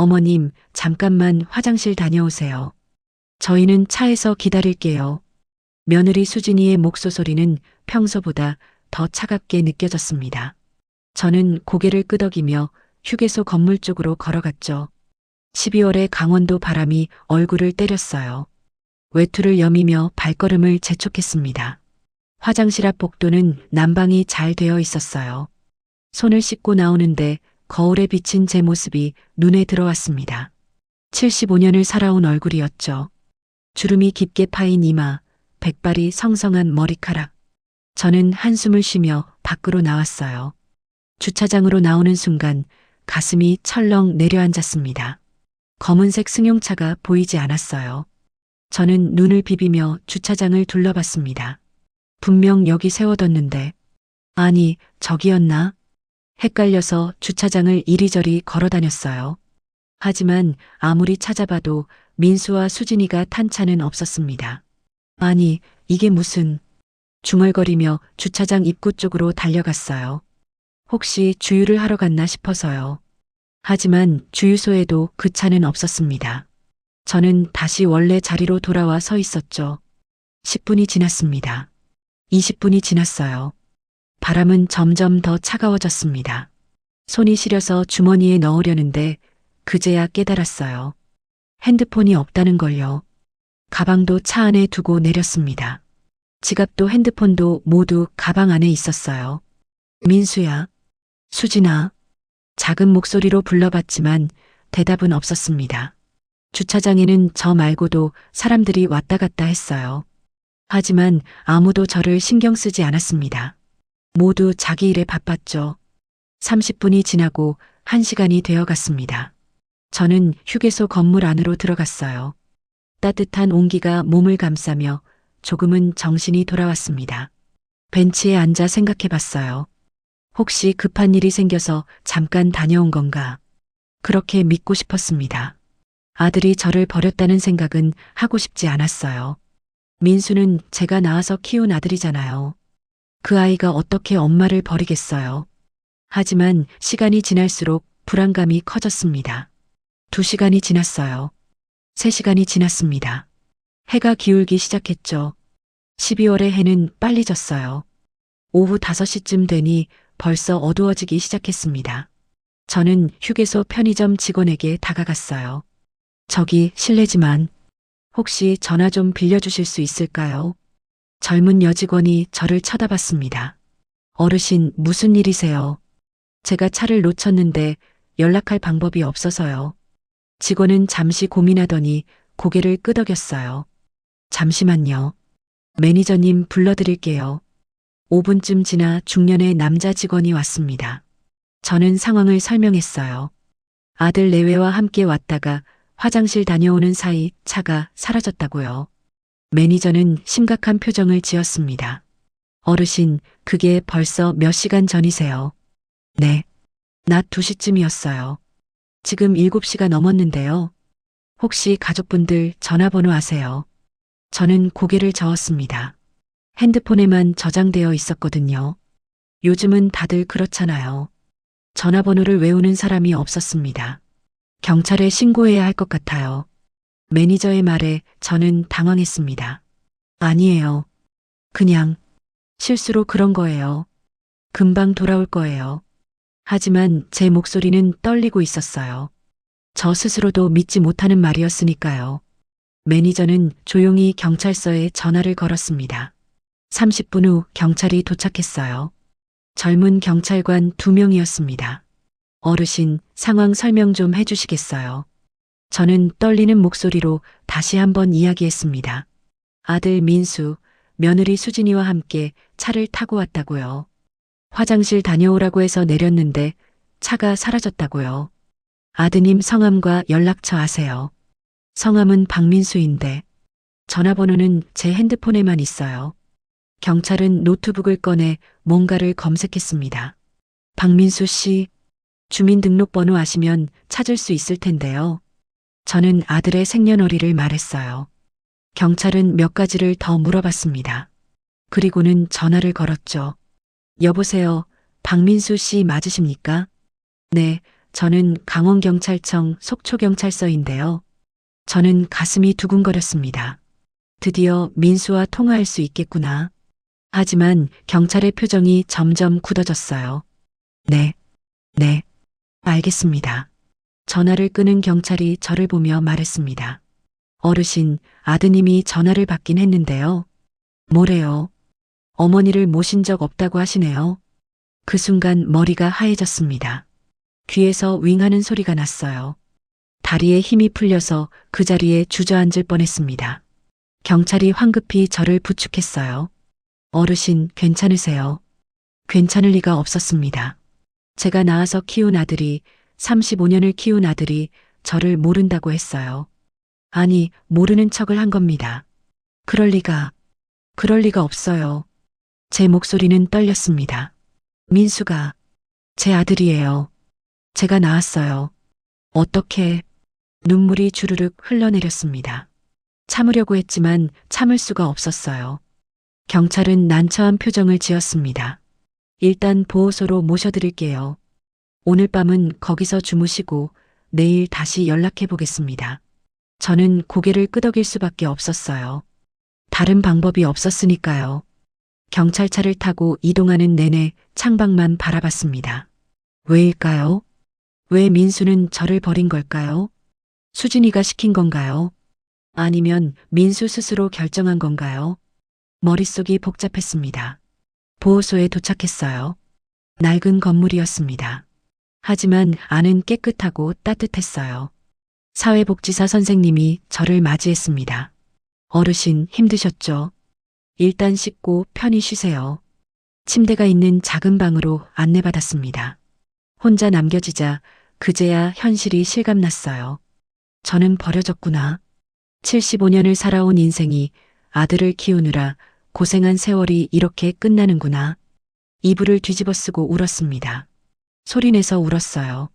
어머님, 잠깐만 화장실 다녀오세요. 저희는 차에서 기다릴게요. 며느리 수진이의 목소리는 평소보다 더 차갑게 느껴졌습니다. 저는 고개를 끄덕이며 휴게소 건물 쪽으로 걸어갔죠. 12월의 강원도 바람이 얼굴을 때렸어요. 외투를 여미며 발걸음을 재촉했습니다. 화장실 앞 복도는 난방이 잘 되어 있었어요. 손을 씻고 나오는데 거울에 비친 제 모습이 눈에 들어왔습니다. 75년을 살아온 얼굴이었죠. 주름이 깊게 파인 이마, 백발이 성성한 머리카락. 저는 한숨을 쉬며 밖으로 나왔어요. 주차장으로 나오는 순간 가슴이 철렁 내려앉았습니다. 검은색 승용차가 보이지 않았어요. 저는 눈을 비비며 주차장을 둘러봤습니다. 분명 여기 세워뒀는데, 아니, 저기였나? 헷갈려서 주차장을 이리저리 걸어 다녔어요. 하지만 아무리 찾아봐도 민수와 수진이가 탄 차는 없었습니다. 아니, 이게 무슨... 중얼거리며 주차장 입구 쪽으로 달려갔어요. 혹시 주유를 하러 갔나 싶어서요. 하지만 주유소에도 그 차는 없었습니다. 저는 다시 원래 자리로 돌아와 서 있었죠. 10분이 지났습니다. 20분이 지났어요. 바람은 점점 더 차가워졌습니다. 손이 시려서 주머니에 넣으려는데 그제야 깨달았어요. 핸드폰이 없다는 걸요. 가방도 차 안에 두고 내렸습니다. 지갑도 핸드폰도 모두 가방 안에 있었어요. 민수야, 수진아. 작은 목소리로 불러봤지만 대답은 없었습니다. 주차장에는 저 말고도 사람들이 왔다 갔다 했어요. 하지만 아무도 저를 신경 쓰지 않았습니다. 모두 자기 일에 바빴죠. 30분이 지나고 1시간이 되어 갔습니다. 저는 휴게소 건물 안으로 들어갔어요. 따뜻한 온기가 몸을 감싸며 조금은 정신이 돌아왔습니다. 벤치에 앉아 생각해 봤어요. 혹시 급한 일이 생겨서 잠깐 다녀온 건가? 그렇게 믿고 싶었습니다. 아들이 저를 버렸다는 생각은 하고 싶지 않았어요. 민수는 제가 낳아서 키운 아들이잖아요. 그 아이가 어떻게 엄마를 버리겠어요. 하지만 시간이 지날수록 불안감이 커졌습니다. 2시간이 지났어요. 3시간이 지났습니다. 해가 기울기 시작했죠. 12월의 해는 빨리 졌어요. 오후 5시쯤 되니 벌써 어두워지기 시작했습니다. 저는 휴게소 편의점 직원에게 다가갔어요. 저기 실례지만 혹시 전화 좀 빌려주실 수 있을까요? 젊은 여직원이 저를 쳐다봤습니다. 어르신, 무슨 일이세요? 제가 차를 놓쳤는데 연락할 방법이 없어서요. 직원은 잠시 고민하더니 고개를 끄덕였어요. 잠시만요. 매니저님 불러드릴게요. 5분쯤 지나 중년의 남자 직원이 왔습니다. 저는 상황을 설명했어요. 아들 내외와 함께 왔다가 화장실 다녀오는 사이 차가 사라졌다고요. 매니저는 심각한 표정을 지었습니다. 어르신, 그게 벌써 몇 시간 전이세요? 네. 낮 2시쯤이었어요. 지금 7시가 넘었는데요. 혹시 가족분들 전화번호 아세요? 저는 고개를 저었습니다. 핸드폰에만 저장되어 있었거든요. 요즘은 다들 그렇잖아요. 전화번호를 외우는 사람이 없었습니다. 경찰에 신고해야 할 것 같아요. 매니저의 말에 저는 당황했습니다. 아니에요. 그냥 실수로 그런 거예요. 금방 돌아올 거예요. 하지만 제 목소리는 떨리고 있었어요. 저 스스로도 믿지 못하는 말이었으니까요. 매니저는 조용히 경찰서에 전화를 걸었습니다. 30분 후 경찰이 도착했어요. 젊은 경찰관 2명이었습니다. 어르신, 상황 설명 좀 해주시겠어요? 저는 떨리는 목소리로 다시 한번 이야기했습니다. 아들 민수, 며느리 수진이와 함께 차를 타고 왔다고요. 화장실 다녀오라고 해서 내렸는데 차가 사라졌다고요. 아드님 성함과 연락처 아세요? 성함은 박민수인데 전화번호는 제 핸드폰에만 있어요. 경찰은 노트북을 꺼내 뭔가를 검색했습니다. 박민수 씨, 주민등록번호 아시면 찾을 수 있을 텐데요. 저는 아들의 생년월일을 말했어요. 경찰은 몇 가지를 더 물어봤습니다. 그리고는 전화를 걸었죠. 여보세요, 박민수 씨 맞으십니까? 네, 저는 강원경찰청 속초경찰서인데요. 저는 가슴이 두근거렸습니다. 드디어 민수와 통화할 수 있겠구나. 하지만 경찰의 표정이 점점 굳어졌어요. 네, 네, 알겠습니다. 전화를 끄는 경찰이 저를 보며 말했습니다. 어르신, 아드님이 전화를 받긴 했는데요. 뭐래요? 어머니를 모신 적 없다고 하시네요. 그 순간 머리가 하얘졌습니다. 귀에서 윙하는 소리가 났어요. 다리에 힘이 풀려서 그 자리에 주저앉을 뻔했습니다. 경찰이 황급히 저를 부축했어요. 어르신, 괜찮으세요? 괜찮을 리가 없었습니다. 제가 낳아서 키운 아들이, 35년을 키운 아들이 저를 모른다고 했어요. 아니, 모르는 척을 한 겁니다. 그럴 리가 없어요. 제 목소리는 떨렸습니다. 민수가 제 아들이에요. 제가 낳았어요. 어떻게? 눈물이 주르륵 흘러내렸습니다. 참으려고 했지만 참을 수가 없었어요. 경찰은 난처한 표정을 지었습니다. 일단 보호소로 모셔드릴게요. 오늘 밤은 거기서 주무시고 내일 다시 연락해 보겠습니다. 저는 고개를 끄덕일 수밖에 없었어요. 다른 방법이 없었으니까요. 경찰차를 타고 이동하는 내내 창밖만 바라봤습니다. 왜일까요? 왜 민수는 저를 버린 걸까요? 수진이가 시킨 건가요? 아니면 민수 스스로 결정한 건가요? 머릿속이 복잡했습니다. 보호소에 도착했어요. 낡은 건물이었습니다. 하지만 안은 깨끗하고 따뜻했어요. 사회복지사 선생님이 저를 맞이했습니다. 어르신 힘드셨죠? 일단 씻고 편히 쉬세요. 침대가 있는 작은 방으로 안내받았습니다. 혼자 남겨지자 그제야 현실이 실감났어요. 저는 버려졌구나. 75년을 살아온 인생이 아들을 키우느라 고생한 세월이 이렇게 끝나는구나. 이불을 뒤집어 쓰고 울었습니다. 소리내서 울었어요.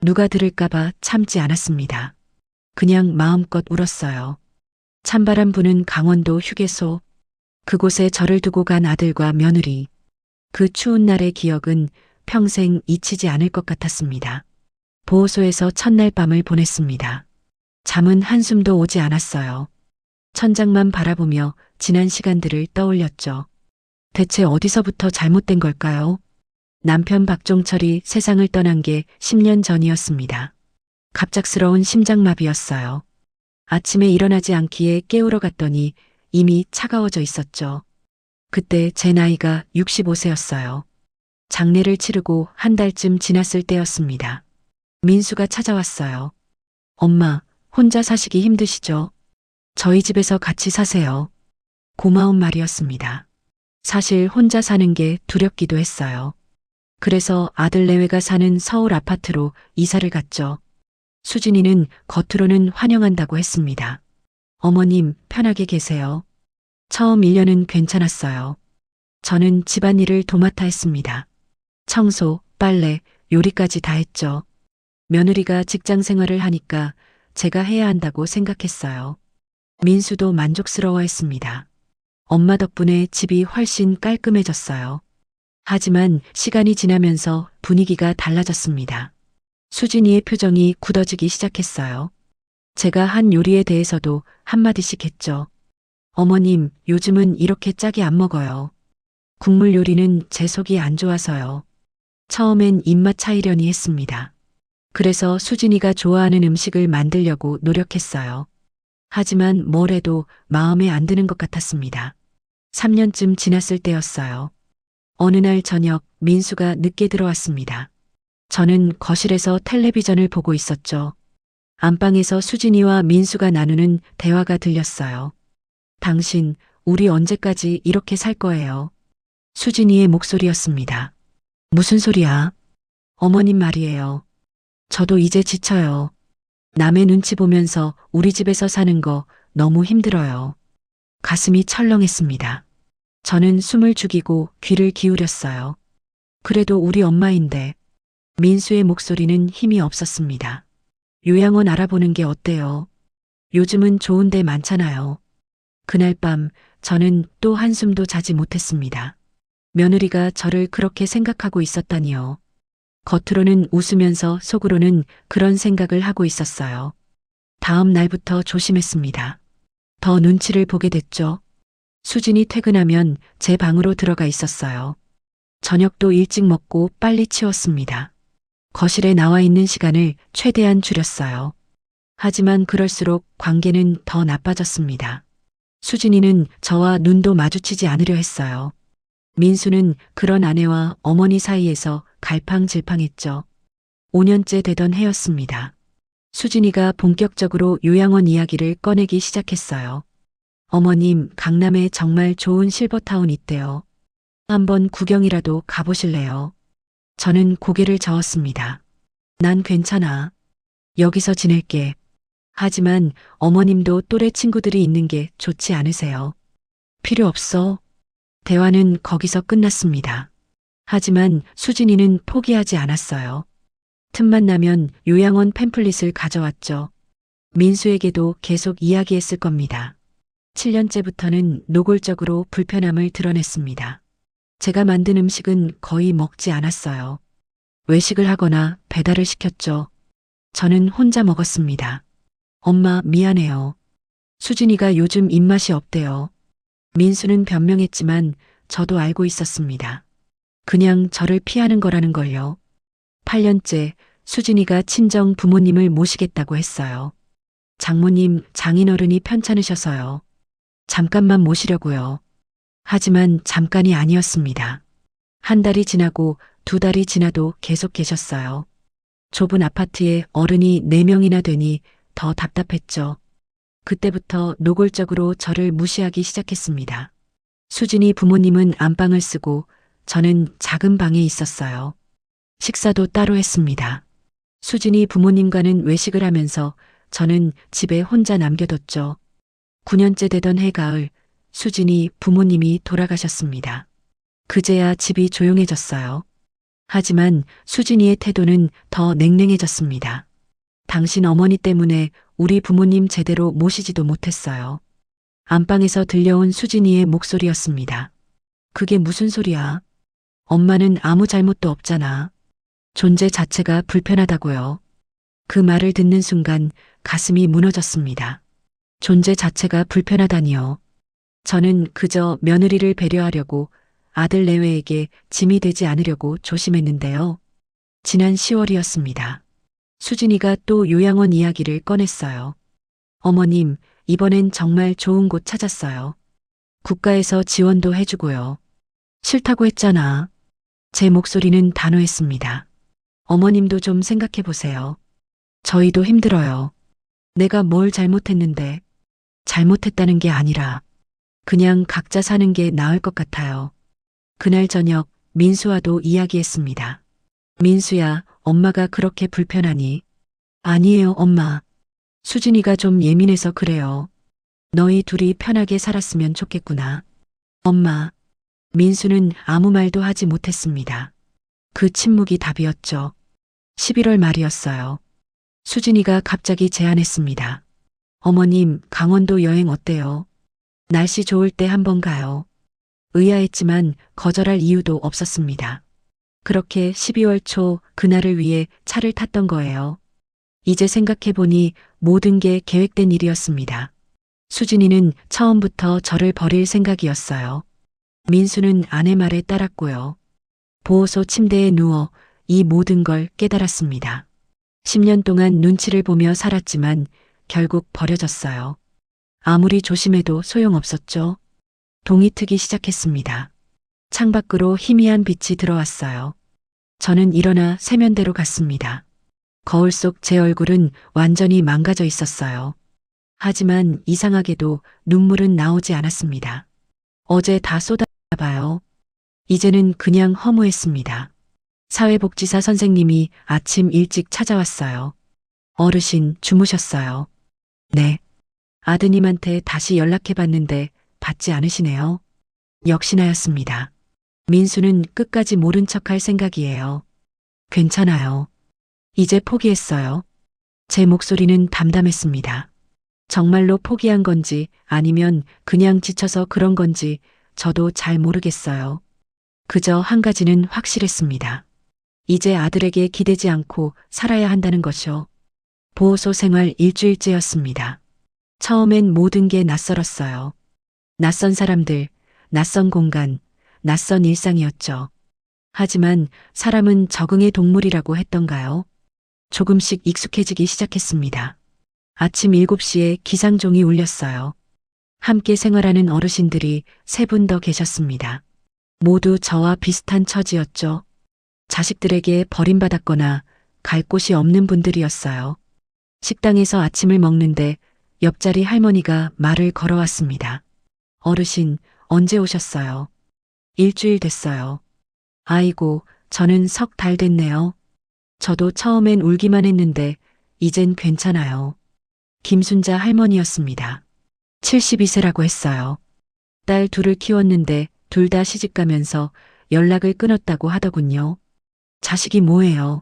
누가 들을까봐 참지 않았습니다. 그냥 마음껏 울었어요. 찬바람 부는 강원도 휴게소. 그곳에 저를 두고 간 아들과 며느리. 그 추운 날의 기억은 평생 잊히지 않을 것 같았습니다. 보호소에서 첫날 밤을 보냈습니다. 잠은 한숨도 오지 않았어요. 천장만 바라보며 지난 시간들을 떠올렸죠. 대체 어디서부터 잘못된 걸까요? 남편 박종철이 세상을 떠난 게 10년 전이었습니다. 갑작스러운 심장마비였어요. 아침에 일어나지 않기에 깨우러 갔더니 이미 차가워져 있었죠. 그때 제 나이가 65세였어요. 장례를 치르고 한 달쯤 지났을 때였습니다. 민수가 찾아왔어요. 엄마, 혼자 사시기 힘드시죠? 저희 집에서 같이 사세요. 고마운 말이었습니다. 사실 혼자 사는 게 두렵기도 했어요. 그래서 아들 내외가 사는 서울 아파트로 이사를 갔죠. 수진이는 겉으로는 환영한다고 했습니다. 어머님, 편하게 계세요. 처음 1년은 괜찮았어요. 저는 집안일을 도맡아 했습니다. 청소, 빨래, 요리까지 다 했죠. 며느리가 직장 생활을 하니까 제가 해야 한다고 생각했어요. 민수도 만족스러워했습니다. 엄마 덕분에 집이 훨씬 깔끔해졌어요. 하지만 시간이 지나면서 분위기가 달라졌습니다. 수진이의 표정이 굳어지기 시작했어요. 제가 한 요리에 대해서도 한마디씩 했죠. 어머님, 요즘은 이렇게 짜게 안 먹어요. 국물 요리는 제 속이 안 좋아서요. 처음엔 입맛 차이려니 했습니다. 그래서 수진이가 좋아하는 음식을 만들려고 노력했어요. 하지만 뭘 해도 마음에 안 드는 것 같았습니다. 3년쯤 지났을 때였어요. 어느 날 저녁 민수가 늦게 들어왔습니다. 저는 거실에서 텔레비전을 보고 있었죠. 안방에서 수진이와 민수가 나누는 대화가 들렸어요. 당신, 우리 언제까지 이렇게 살 거예요? 수진이의 목소리였습니다. 무슨 소리야? 어머님 말이에요. 저도 이제 지쳐요. 남의 눈치 보면서 우리 집에서 사는 거 너무 힘들어요. 가슴이 철렁했습니다. 저는 숨을 죽이고 귀를 기울였어요. 그래도 우리 엄마인데. 민수의 목소리는 힘이 없었습니다. 요양원 알아보는 게 어때요? 요즘은 좋은 데 많잖아요. 그날 밤 저는 또 한숨도 자지 못했습니다. 며느리가 저를 그렇게 생각하고 있었다니요. 겉으로는 웃으면서 속으로는 그런 생각을 하고 있었어요. 다음 날부터 조심했습니다. 더 눈치를 보게 됐죠. 수진이 퇴근하면 제 방으로 들어가 있었어요. 저녁도 일찍 먹고 빨리 치웠습니다. 거실에 나와 있는 시간을 최대한 줄였어요. 하지만 그럴수록 관계는 더 나빠졌습니다. 수진이는 저와 눈도 마주치지 않으려 했어요. 민수는 그런 아내와 어머니 사이에서 갈팡질팡했죠. 5년째 되던 해였습니다. 수진이가 본격적으로 요양원 이야기를 꺼내기 시작했어요. 어머님, 강남에 정말 좋은 실버타운 있대요. 한번 구경이라도 가보실래요? 저는 고개를 저었습니다. 난 괜찮아. 여기서 지낼게. 하지만 어머님도 또래 친구들이 있는 게 좋지 않으세요? 필요 없어. 대화는 거기서 끝났습니다. 하지만 수진이는 포기하지 않았어요. 틈만 나면 요양원 팸플릿을 가져왔죠. 민수에게도 계속 이야기했을 겁니다. 7년째부터는 노골적으로 불편함을 드러냈습니다. 제가 만든 음식은 거의 먹지 않았어요. 외식을 하거나 배달을 시켰죠. 저는 혼자 먹었습니다. 엄마, 미안해요. 수진이가 요즘 입맛이 없대요. 민수는 변명했지만 저도 알고 있었습니다. 그냥 저를 피하는 거라는 걸요. 8년째 수진이가 친정 부모님을 모시겠다고 했어요. 장모님, 장인어른이 편찮으셔서요. 잠깐만 모시려고요. 하지만 잠깐이 아니었습니다. 한 달이 지나고 2달이 지나도 계속 계셨어요. 좁은 아파트에 어른이 4명이나 되니 더 답답했죠. 그때부터 노골적으로 저를 무시하기 시작했습니다. 수진이 부모님은 안방을 쓰고 저는 작은 방에 있었어요. 식사도 따로 했습니다. 수진이 부모님과는 외식을 하면서 저는 집에 혼자 남겨뒀죠. 9년째 되던 해가을, 수진이 부모님이 돌아가셨습니다. 그제야 집이 조용해졌어요. 하지만 수진이의 태도는 더 냉랭해졌습니다. 당신 어머니 때문에 우리 부모님 제대로 모시지도 못했어요. 안방에서 들려온 수진이의 목소리였습니다. 그게 무슨 소리야? 엄마는 아무 잘못도 없잖아. 존재 자체가 불편하다고요. 그 말을 듣는 순간 가슴이 무너졌습니다. 존재 자체가 불편하다니요. 저는 그저 며느리를 배려하려고 아들 내외에게 짐이 되지 않으려고 조심했는데요. 지난 10월이었습니다. 수진이가 또 요양원 이야기를 꺼냈어요. 어머님, 이번엔 정말 좋은 곳 찾았어요. 국가에서 지원도 해주고요. 싫다고 했잖아. 제 목소리는 단호했습니다. 어머님도 좀 생각해 보세요. 저희도 힘들어요. 내가 뭘 잘못했는데, 잘못했다는 게 아니라 그냥 각자 사는 게 나을 것 같아요. 그날 저녁 민수와도 이야기했습니다. 민수야, 엄마가 그렇게 불편하니? 아니에요, 엄마. 수진이가 좀 예민해서 그래요. 너희 둘이 편하게 살았으면 좋겠구나. 엄마. 민수는 아무 말도 하지 못했습니다. 그 침묵이 답이었죠. 11월 말이었어요. 수진이가 갑자기 제안했습니다. 어머님, 강원도 여행 어때요? 날씨 좋을 때 한번 가요. 의아했지만 거절할 이유도 없었습니다. 그렇게 12월 초 그날을 위해 차를 탔던 거예요. 이제 생각해보니 모든 게 계획된 일이었습니다. 수진이는 처음부터 저를 버릴 생각이었어요. 민수는 아내 말에 따랐고요. 보호소 침대에 누워 이 모든 걸 깨달았습니다. 10년 동안 눈치를 보며 살았지만 결국 버려졌어요. 아무리 조심해도 소용없었죠. 동이 트기 시작했습니다. 창밖으로 희미한 빛이 들어왔어요. 저는 일어나 세면대로 갔습니다. 거울 속 제 얼굴은 완전히 망가져 있었어요. 하지만 이상하게도 눈물은 나오지 않았습니다. 어제 다 쏟아봐요. 이제는 그냥 허무했습니다. 사회복지사 선생님이 아침 일찍 찾아왔어요. 어르신, 주무셨어요. 네. 아드님한테 다시 연락해봤는데 받지 않으시네요. 역시나였습니다. 민수는 끝까지 모른 척할 생각이에요. 괜찮아요. 이제 포기했어요. 제 목소리는 담담했습니다. 정말로 포기한 건지 아니면 그냥 지쳐서 그런 건지 저도 잘 모르겠어요. 그저 한 가지는 확실했습니다. 이제 아들에게 기대지 않고 살아야 한다는 것이요. 보호소 생활 일주일째였습니다. 처음엔 모든 게 낯설었어요. 낯선 사람들, 낯선 공간, 낯선 일상이었죠. 하지만 사람은 적응의 동물이라고 했던가요? 조금씩 익숙해지기 시작했습니다. 아침 7시에 기상종이 울렸어요. 함께 생활하는 어르신들이 3분 더 계셨습니다. 모두 저와 비슷한 처지였죠. 자식들에게 버림받았거나 갈 곳이 없는 분들이었어요. 식당에서 아침을 먹는데 옆자리 할머니가 말을 걸어왔습니다. 어르신, 언제 오셨어요? 일주일 됐어요. 아이고, 저는 3달 됐네요. 저도 처음엔 울기만 했는데 이젠 괜찮아요. 김순자 할머니였습니다. 72세라고 했어요. 딸 둘을 키웠는데 둘 다 시집가면서 연락을 끊었다고 하더군요. 자식이 뭐예요?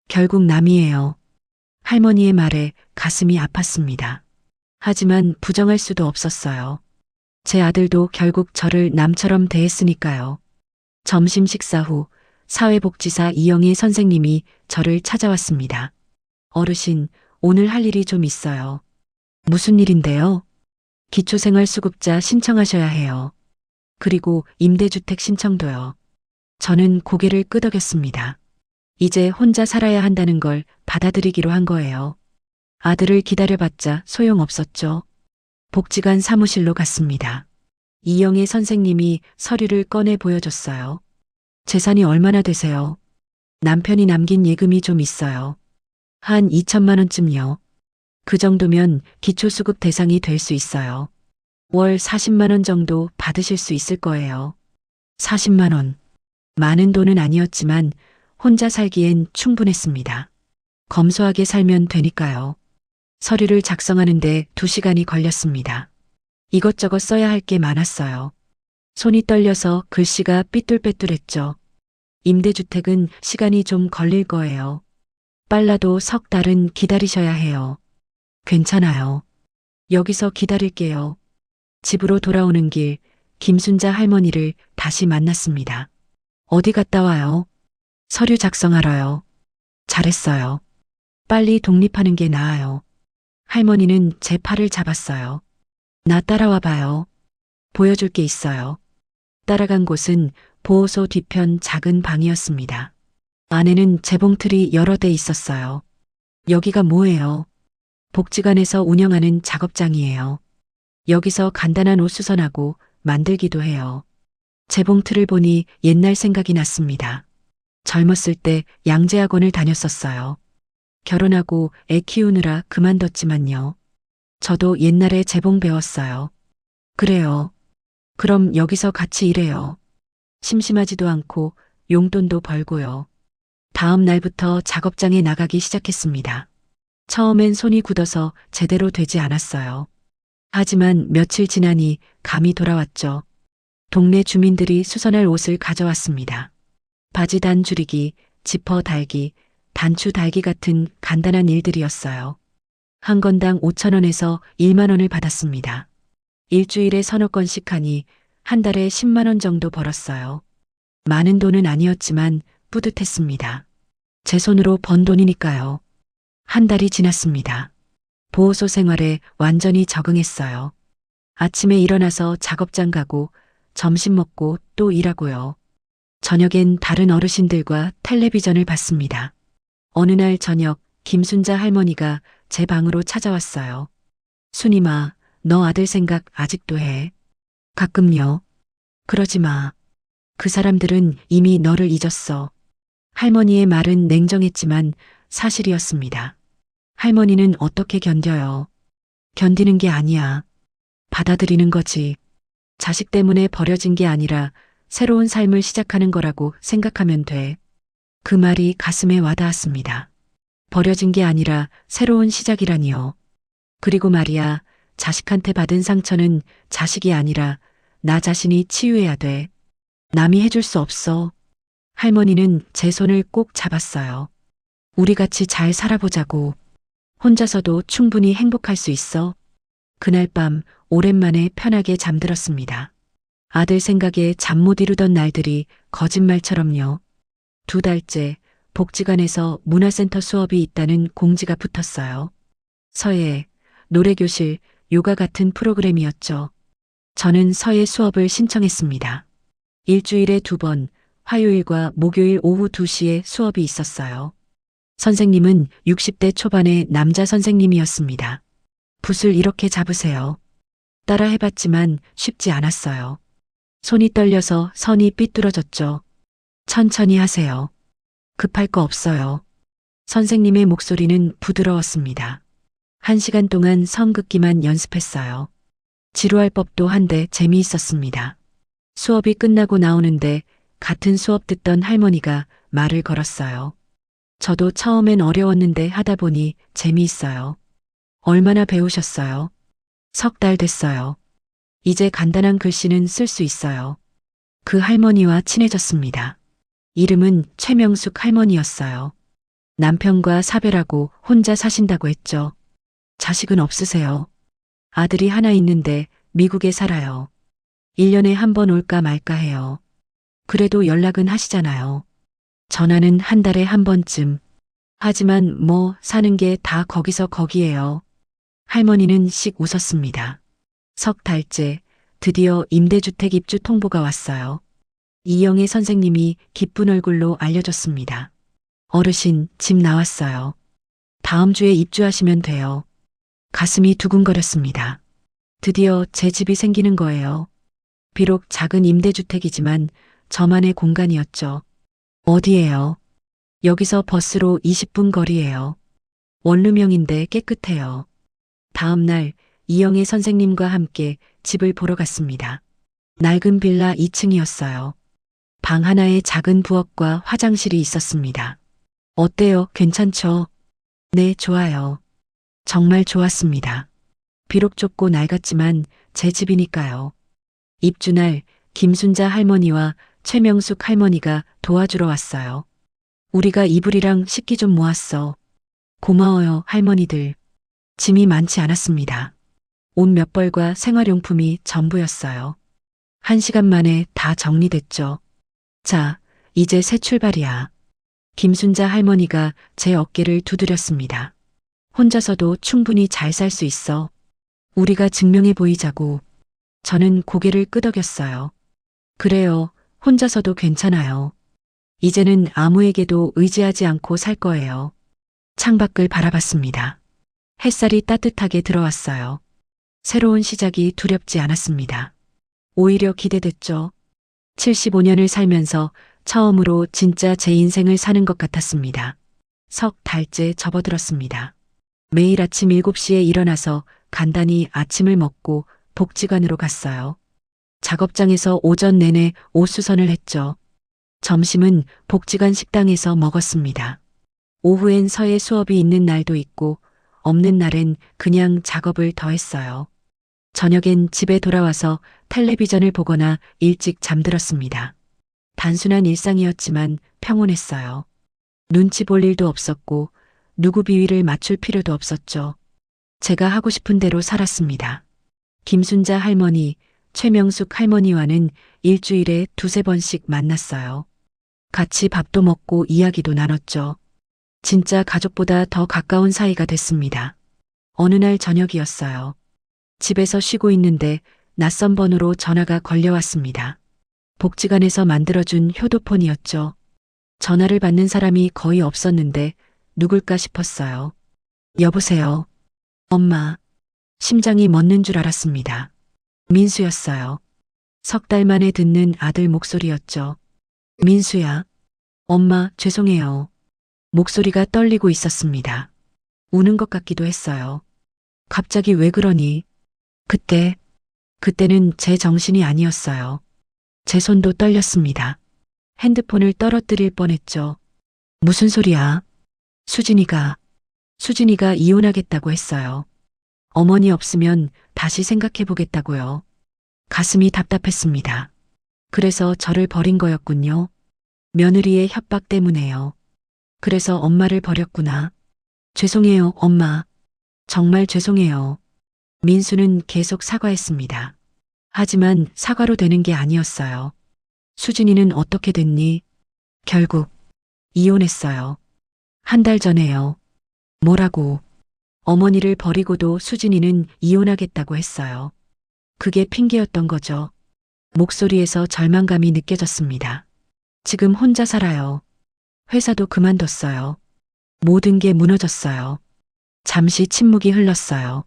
결국 남이에요. 할머니의 말에 가슴이 아팠습니다. 하지만 부정할 수도 없었어요. 제 아들도 결국 저를 남처럼 대했으니까요. 점심 식사 후 사회복지사 이영희 선생님이 저를 찾아왔습니다. 어르신, 오늘 할 일이 좀 있어요. 무슨 일인데요? 기초생활수급자 신청하셔야 해요. 그리고 임대주택 신청도요. 저는 고개를 끄덕였습니다. 이제 혼자 살아야 한다는 걸 받아들이기로 한 거예요. 아들을 기다려봤자 소용없었죠. 복지관 사무실로 갔습니다. 이영애 선생님이 서류를 꺼내 보여줬어요. 재산이 얼마나 되세요? 남편이 남긴 예금이 좀 있어요. 한 2천만 원쯤요. 그 정도면 기초수급 대상이 될 수 있어요. 월 40만 원 정도 받으실 수 있을 거예요. 40만 원. 많은 돈은 아니었지만 혼자 살기엔 충분했습니다. 검소하게 살면 되니까요. 서류를 작성하는데 2시간이 걸렸습니다. 이것저것 써야 할 게 많았어요. 손이 떨려서 글씨가 삐뚤빼뚤했죠. 임대주택은 시간이 좀 걸릴 거예요. 빨라도 3달은 기다리셔야 해요. 괜찮아요. 여기서 기다릴게요. 집으로 돌아오는 길, 김순자 할머니를 다시 만났습니다. 어디 갔다 와요? 서류 작성하러요. 잘했어요. 빨리 독립하는 게 나아요. 할머니는 제 팔을 잡았어요. 나 따라와 봐요. 보여줄 게 있어요. 따라간 곳은 보호소 뒤편 작은 방이었습니다. 안에는 재봉틀이 여러 대 있었어요. 여기가 뭐예요? 복지관에서 운영하는 작업장이에요. 여기서 간단한 옷 수선하고 만들기도 해요. 재봉틀을 보니 옛날 생각이 났습니다. 젊었을 때 양재학원을 다녔었어요. 결혼하고 애 키우느라 그만뒀지만요. 저도 옛날에 재봉 배웠어요. 그래요. 그럼 여기서 같이 일해요. 심심하지도 않고 용돈도 벌고요. 다음 날부터 작업장에 나가기 시작했습니다. 처음엔 손이 굳어서 제대로 되지 않았어요. 하지만 며칠 지나니 감이 돌아왔죠. 동네 주민들이 수선할 옷을 가져왔습니다. 바지 단 줄이기, 지퍼 달기, 단추 달기 같은 간단한 일들이었어요. 한 건당 5,000원에서 1만 원을 받았습니다. 일주일에 서너 건씩 하니 한 달에 10만 원 정도 벌었어요. 많은 돈은 아니었지만 뿌듯했습니다. 제 손으로 번 돈이니까요. 한 달이 지났습니다. 보호소 생활에 완전히 적응했어요. 아침에 일어나서 작업장 가고 점심 먹고 또 일하고요. 저녁엔 다른 어르신들과 텔레비전을 봤습니다. 어느 날 저녁 김순자 할머니가 제 방으로 찾아왔어요. 순이마, 너 아들 생각 아직도 해? 가끔요. 그러지 마. 그 사람들은 이미 너를 잊었어. 할머니의 말은 냉정했지만 사실이었습니다. 할머니는 어떻게 견뎌요? 견디는 게 아니야. 받아들이는 거지. 자식 때문에 버려진 게 아니라 새로운 삶을 시작하는 거라고 생각하면 돼. 그 말이 가슴에 와닿았습니다. 버려진 게 아니라 새로운 시작이라니요. 그리고 말이야, 자식한테 받은 상처는 자식이 아니라 나 자신이 치유해야 돼. 남이 해줄 수 없어. 할머니는 제 손을 꼭 잡았어요. 우리 같이 잘 살아보자고. 혼자서도 충분히 행복할 수 있어. 그날 밤 오랜만에 편하게 잠들었습니다. 아들 생각에 잠 못 이루던 날들이 거짓말처럼요. 2달째 복지관에서 문화센터 수업이 있다는 공지가 붙었어요. 서예, 노래교실, 요가 같은 프로그램이었죠. 저는 서예 수업을 신청했습니다. 일주일에 2번, 화요일과 목요일 오후 2시에 수업이 있었어요. 선생님은 60대 초반의 남자 선생님이었습니다. 붓을 이렇게 잡으세요. 따라 해봤지만 쉽지 않았어요. 손이 떨려서 선이 삐뚤어졌죠. 천천히 하세요. 급할 거 없어요. 선생님의 목소리는 부드러웠습니다. 1시간 동안 선 긋기만 연습했어요. 지루할 법도 한데 재미있었습니다. 수업이 끝나고 나오는데 같은 수업 듣던 할머니가 말을 걸었어요. 저도 처음엔 어려웠는데 하다 보니 재미있어요. 얼마나 배우셨어요? 3달 됐어요. 이제 간단한 글씨는 쓸 수 있어요. 그 할머니와 친해졌습니다. 이름은 최명숙 할머니였어요. 남편과 사별하고 혼자 사신다고 했죠. 자식은 없으세요? 아들이 하나 있는데 미국에 살아요. 1년에 한 번 올까 말까 해요. 그래도 연락은 하시잖아요. 전화는 한 달에 한 번쯤. 하지만 뭐 사는 게 다 거기서 거기예요. 할머니는 씩 웃었습니다. 3달째 드디어 임대주택 입주 통보가 왔어요. 이영애 선생님이 기쁜 얼굴로 알려줬습니다. 어르신, 집 나왔어요. 다음 주에 입주하시면 돼요. 가슴이 두근거렸습니다. 드디어 제 집이 생기는 거예요. 비록 작은 임대주택이지만 저만의 공간이었죠. 어디예요? 여기서 버스로 20분 거리예요. 원룸형인데 깨끗해요. 다음 날 이영애 선생님과 함께 집을 보러 갔습니다. 낡은 빌라 2층이었어요. 방 하나에 작은 부엌과 화장실이 있었습니다. 어때요? 괜찮죠? 네, 좋아요. 정말 좋았습니다. 비록 좁고 낡았지만 제 집이니까요. 입주날 김순자 할머니와 최명숙 할머니가 도와주러 왔어요. 우리가 이불이랑 식기 좀 모았어. 고마워요, 할머니들. 짐이 많지 않았습니다. 옷 몇 벌과 생활용품이 전부였어요. 1시간 만에 다 정리됐죠. 자, 이제 새 출발이야. 김순자 할머니가 제 어깨를 두드렸습니다. 혼자서도 충분히 잘 살 수 있어. 우리가 증명해 보이자고. 저는 고개를 끄덕였어요. 그래요, 혼자서도 괜찮아요. 이제는 아무에게도 의지하지 않고 살 거예요. 창밖을 바라봤습니다. 햇살이 따뜻하게 들어왔어요. 새로운 시작이 두렵지 않았습니다. 오히려 기대됐죠. 75년을 살면서 처음으로 진짜 제 인생을 사는 것 같았습니다. 3달째 접어들었습니다. 매일 아침 7시에 일어나서 간단히 아침을 먹고 복지관으로 갔어요. 작업장에서 오전 내내 옷수선을 했죠. 점심은 복지관 식당에서 먹었습니다. 오후엔 서예 수업이 있는 날도 있고 없는 날엔 그냥 작업을 더 했어요. 저녁엔 집에 돌아와서 텔레비전을 보거나 일찍 잠들었습니다. 단순한 일상이었지만 평온했어요. 눈치 볼 일도 없었고 누구 비위를 맞출 필요도 없었죠. 제가 하고 싶은 대로 살았습니다. 김순자 할머니, 최명숙 할머니와는 일주일에 2~3번씩 만났어요. 같이 밥도 먹고 이야기도 나눴죠. 진짜 가족보다 더 가까운 사이가 됐습니다. 어느 날 저녁이었어요. 집에서 쉬고 있는데 낯선 번호로 전화가 걸려왔습니다. 복지관에서 만들어준 효도폰이었죠. 전화를 받는 사람이 거의 없었는데 누굴까 싶었어요. 여보세요. 엄마. 심장이 멎는 줄 알았습니다. 민수였어요. 3달 만에 듣는 아들 목소리였죠. 민수야. 엄마, 죄송해요. 목소리가 떨리고 있었습니다. 우는 것 같기도 했어요. 갑자기 왜 그러니? 그때는 제 정신이 아니었어요. 제 손도 떨렸습니다. 핸드폰을 떨어뜨릴 뻔했죠. 무슨 소리야? 수진이가 이혼하겠다고 했어요. 어머니 없으면 다시 생각해 보겠다고요. 가슴이 답답했습니다. 그래서 저를 버린 거였군요. 며느리의 협박 때문에요. 그래서 엄마를 버렸구나. 죄송해요, 엄마. 정말 죄송해요. 민수는 계속 사과했습니다. 하지만 사과로 되는 게 아니었어요. 수진이는 어떻게 됐니? 결국 이혼했어요. 한 달 전에요. 뭐라고? 어머니를 버리고도 수진이는 이혼하겠다고 했어요. 그게 핑계였던 거죠. 목소리에서 절망감이 느껴졌습니다. 지금 혼자 살아요. 회사도 그만뒀어요. 모든 게 무너졌어요. 잠시 침묵이 흘렀어요.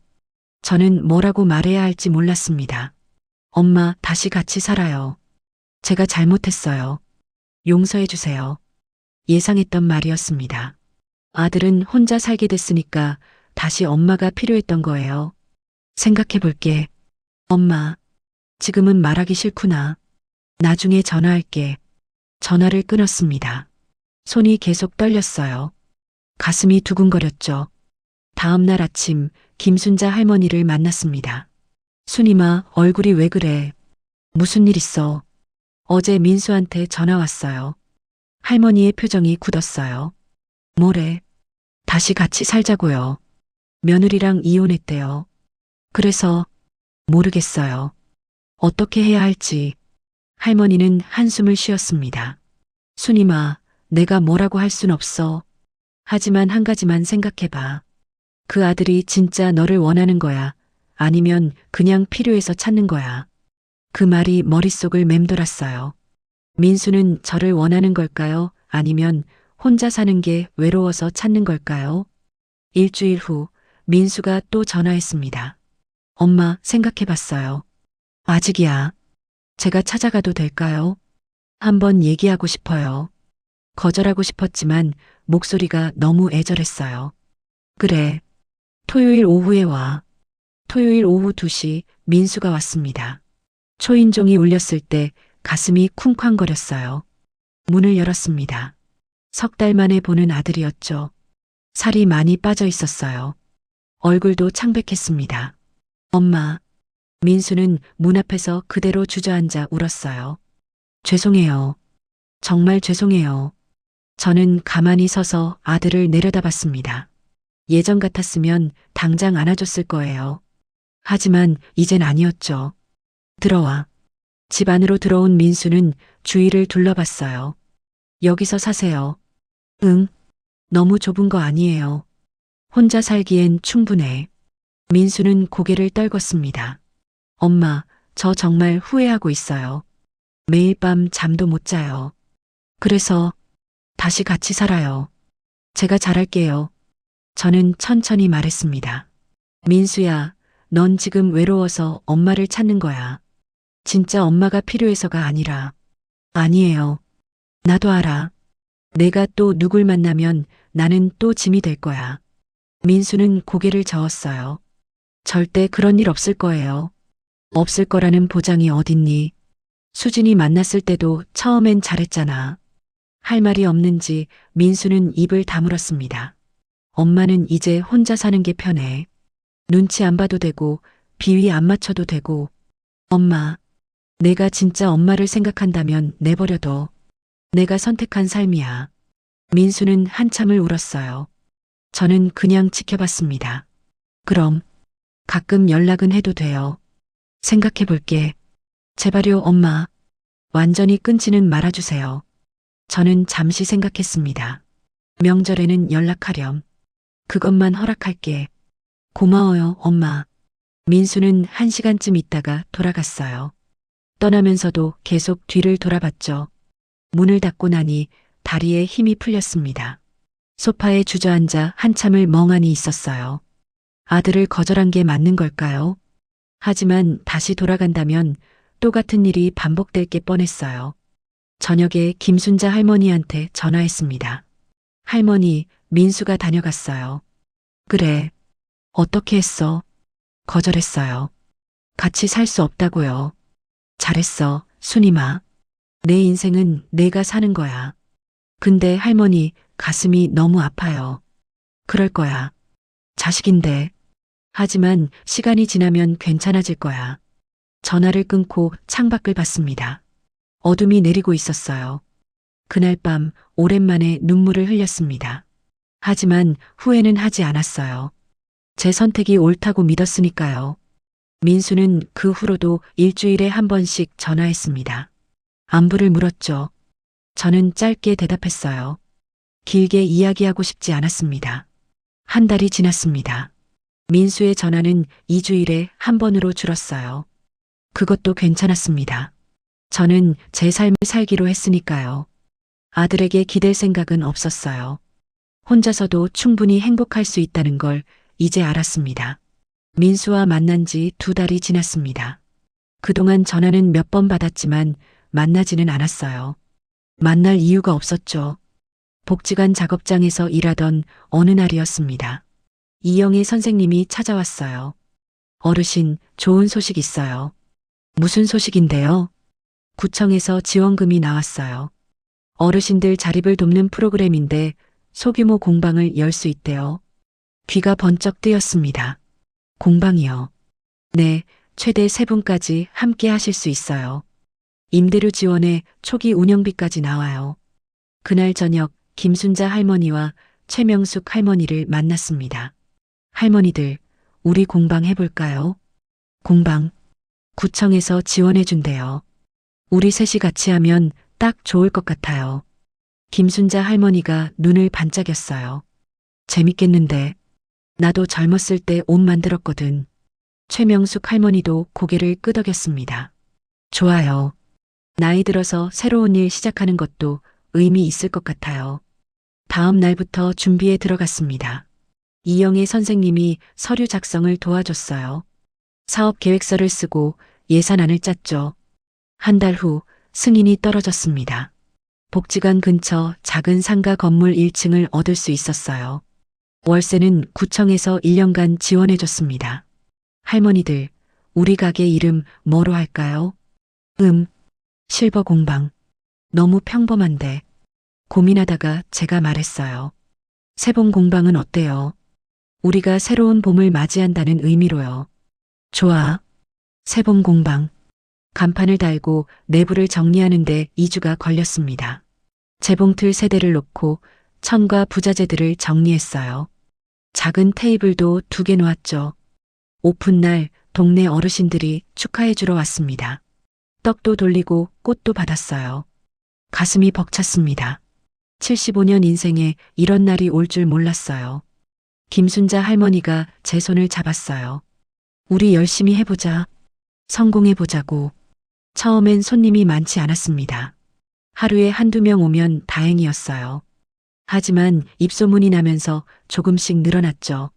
저는 뭐라고 말해야 할지 몰랐습니다. 엄마, 다시 같이 살아요. 제가 잘못했어요. 용서해 주세요. 예상했던 말이었습니다. 아들은 혼자 살게 됐으니까 다시 엄마가 필요했던 거예요. 생각해 볼게. 엄마, 지금은 말하기 싫구나. 나중에 전화할게. 전화를 끊었습니다. 손이 계속 떨렸어요. 가슴이 두근거렸죠. 다음 날 아침 김순자 할머니를 만났습니다. 순이마, 얼굴이 왜 그래? 무슨 일 있어? 어제 민수한테 전화 왔어요. 할머니의 표정이 굳었어요. 뭐래? 다시 같이 살자고요. 며느리랑 이혼했대요. 그래서 모르겠어요. 어떻게 해야 할지. 할머니는 한숨을 쉬었습니다. 순이마, 내가 뭐라고 할 순 없어. 하지만 한 가지만 생각해봐. 그 아들이 진짜 너를 원하는 거야? 아니면 그냥 필요해서 찾는 거야? 그 말이 머릿속을 맴돌았어요. 민수는 저를 원하는 걸까요? 아니면 혼자 사는 게 외로워서 찾는 걸까요? 일주일 후 민수가 또 전화했습니다. 엄마, 생각해봤어요. 아직이야. 제가 찾아가도 될까요? 한번 얘기하고 싶어요. 거절하고 싶었지만 목소리가 너무 애절했어요. 그래. 토요일 오후에 와. 토요일 오후 2시 민수가 왔습니다. 초인종이 울렸을 때 가슴이 쿵쾅거렸어요. 문을 열었습니다. 3달 만에 보는 아들이었죠. 살이 많이 빠져 있었어요. 얼굴도 창백했습니다. 엄마. 민수는 문 앞에서 그대로 주저앉아 울었어요. 죄송해요. 정말 죄송해요. 저는 가만히 서서 아들을 내려다봤습니다. 예전 같았으면 당장 안아줬을 거예요. 하지만 이젠 아니었죠. 들어와. 집 안으로 들어온 민수는 주위를 둘러봤어요. 여기서 사세요. 응. 너무 좁은 거 아니에요. 혼자 살기엔 충분해. 민수는 고개를 떨궜습니다. 엄마, 저 정말 후회하고 있어요. 매일 밤 잠도 못 자요. 그래서 다시 같이 살아요. 제가 잘할게요. 저는 천천히 말했습니다. 민수야, 넌 지금 외로워서 엄마를 찾는 거야. 진짜 엄마가 필요해서가 아니라. 아니에요. 나도 알아. 내가 또 누굴 만나면 나는 또 짐이 될 거야. 민수는 고개를 저었어요. 절대 그런 일 없을 거예요. 없을 거라는 보장이 어딨니? 수진이 만났을 때도 처음엔 잘했잖아. 할 말이 없는지 민수는 입을 다물었습니다. 엄마는 이제 혼자 사는 게 편해. 눈치 안 봐도 되고 비위 안 맞춰도 되고. 엄마, 내가 진짜 엄마를 생각한다면 내버려둬. 내가 선택한 삶이야. 민수는 한참을 울었어요. 저는 그냥 지켜봤습니다. 그럼 가끔 연락은 해도 돼요. 생각해 볼게. 제발요, 엄마. 완전히 끊지는 말아주세요. 저는 잠시 생각했습니다. 명절에는 연락하렴. 그것만 허락할게. 고마워요, 엄마. 민수는 1시간쯤 있다가 돌아갔어요. 떠나면서도 계속 뒤를 돌아봤죠. 문을 닫고 나니 다리에 힘이 풀렸습니다. 소파에 주저앉아 한참을 멍하니 있었어요. 아들을 거절한 게 맞는 걸까요? 하지만 다시 돌아간다면 똑같은 일이 반복될 게 뻔했어요. 저녁에 김순자 할머니한테 전화했습니다. 할머니, 민수가 다녀갔어요. 그래. 어떻게 했어? 거절했어요. 같이 살 수 없다고요. 잘했어, 순이마. 내 인생은 내가 사는 거야. 근데 할머니, 가슴이 너무 아파요. 그럴 거야. 자식인데. 하지만 시간이 지나면 괜찮아질 거야. 전화를 끊고 창밖을 봤습니다. 어둠이 내리고 있었어요. 그날 밤 오랜만에 눈물을 흘렸습니다. 하지만 후회는 하지 않았어요. 제 선택이 옳다고 믿었으니까요. 민수는 그 후로도 일주일에 한 번씩 전화했습니다. 안부를 물었죠. 저는 짧게 대답했어요. 길게 이야기하고 싶지 않았습니다. 한 달이 지났습니다. 민수의 전화는 2주일에 한 번으로 줄었어요. 그것도 괜찮았습니다. 저는 제 삶을 살기로 했으니까요. 아들에게 기댈 생각은 없었어요. 혼자서도 충분히 행복할 수 있다는 걸 이제 알았습니다. 민수와 만난 지 2달이 지났습니다. 그동안 전화는 몇 번 받았지만 만나지는 않았어요. 만날 이유가 없었죠. 복지관 작업장에서 일하던 어느 날이었습니다. 이영애 선생님이 찾아왔어요. 어르신, 좋은 소식 있어요. 무슨 소식인데요? 구청에서 지원금이 나왔어요. 어르신들 자립을 돕는 프로그램인데 소규모 공방을 열 수 있대요. 귀가 번쩍 뜨였습니다. 공방이요. 네, 최대 3분까지 함께 하실 수 있어요. 임대료 지원에 초기 운영비까지 나와요. 그날 저녁 김순자 할머니와 최명숙 할머니를 만났습니다. 할머니들, 우리 공방 해볼까요? 공방. 구청에서 지원해준대요. 우리 셋이 같이 하면 딱 좋을 것 같아요. 김순자 할머니가 눈을 반짝였어요. 재밌겠는데. 나도 젊었을 때 옷 만들었거든. 최명숙 할머니도 고개를 끄덕였습니다. 좋아요. 나이 들어서 새로운 일 시작하는 것도 의미 있을 것 같아요. 다음 날부터 준비에 들어갔습니다. 이영애 선생님이 서류 작성을 도와줬어요. 사업 계획서를 쓰고 예산안을 짰죠. 한 달 후 승인이 떨어졌습니다. 복지관 근처 작은 상가 건물 1층을 얻을 수 있었어요. 월세는 구청에서 1년간 지원해줬습니다. 할머니들, 우리 가게 이름 뭐로 할까요? 실버 공방. 너무 평범한데. 고민하다가 제가 말했어요. 새봄 공방은 어때요? 우리가 새로운 봄을 맞이한다는 의미로요. 좋아. 새봄 공방. 간판을 달고 내부를 정리하는데 2주가 걸렸습니다. 재봉틀 세대를 놓고 천과 부자재들을 정리했어요. 작은 테이블도 2개 놓았죠. 오픈날 동네 어르신들이 축하해 주러 왔습니다. 떡도 돌리고 꽃도 받았어요. 가슴이 벅찼습니다. 75년 인생에 이런 날이 올 줄 몰랐어요. 김순자 할머니가 제 손을 잡았어요. 우리 열심히 해보자. 성공해보자고. 처음엔 손님이 많지 않았습니다. 하루에 1~2명 오면 다행이었어요. 하지만 입소문이 나면서 조금씩 늘어났죠.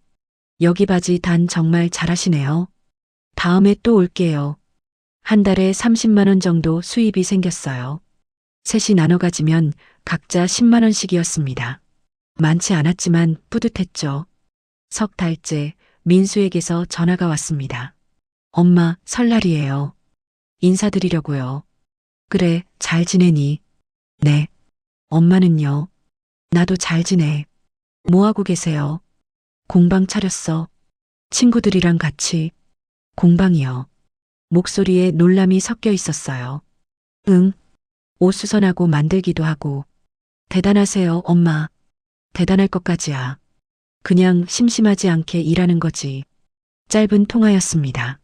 여기 바지 단 정말 잘하시네요. 다음에 또 올게요. 한 달에 30만 원 정도 수입이 생겼어요. 셋이 나눠 가지면 각자 10만 원씩이었습니다. 많지 않았지만 뿌듯했죠. 석 달째 민수에게서 전화가 왔습니다. 엄마, 설날이에요. 인사드리려고요. 그래, 잘 지내니? 네. 엄마는요? 나도 잘 지내. 뭐 하고 계세요? 공방 차렸어. 친구들이랑 같이. 공방이요. 목소리에 놀람이 섞여 있었어요. 응. 옷 수선하고 만들기도 하고. 대단하세요, 엄마. 대단할 것까지야. 그냥 심심하지 않게 일하는 거지. 짧은 통화였습니다.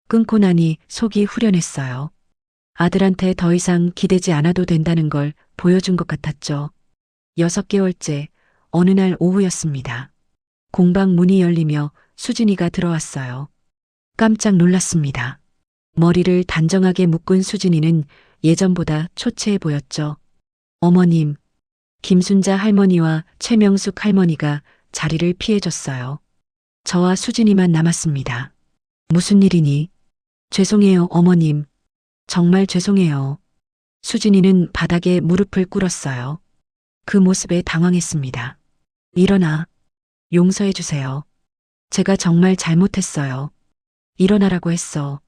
끊고 나니 속이 후련했어요. 아들한테 더 이상 기대지 않아도 된다는 걸 보여준 것 같았죠. 6개월째 어느 날 오후였습니다. 공방 문이 열리며 수진이가 들어왔어요. 깜짝 놀랐습니다. 머리를 단정하게 묶은 수진이는 예전보다 초췌해 보였죠. 어머님, 김순자 할머니와 최명숙 할머니가 자리를 피해줬어요. 저와 수진이만 남았습니다. 무슨 일이니? 죄송해요, 어머님. 정말 죄송해요. 수진이는 바닥에 무릎을 꿇었어요. 그 모습에 당황했습니다. 일어나. 용서해 주세요. 제가 정말 잘못했어요. 일어나라고 했어.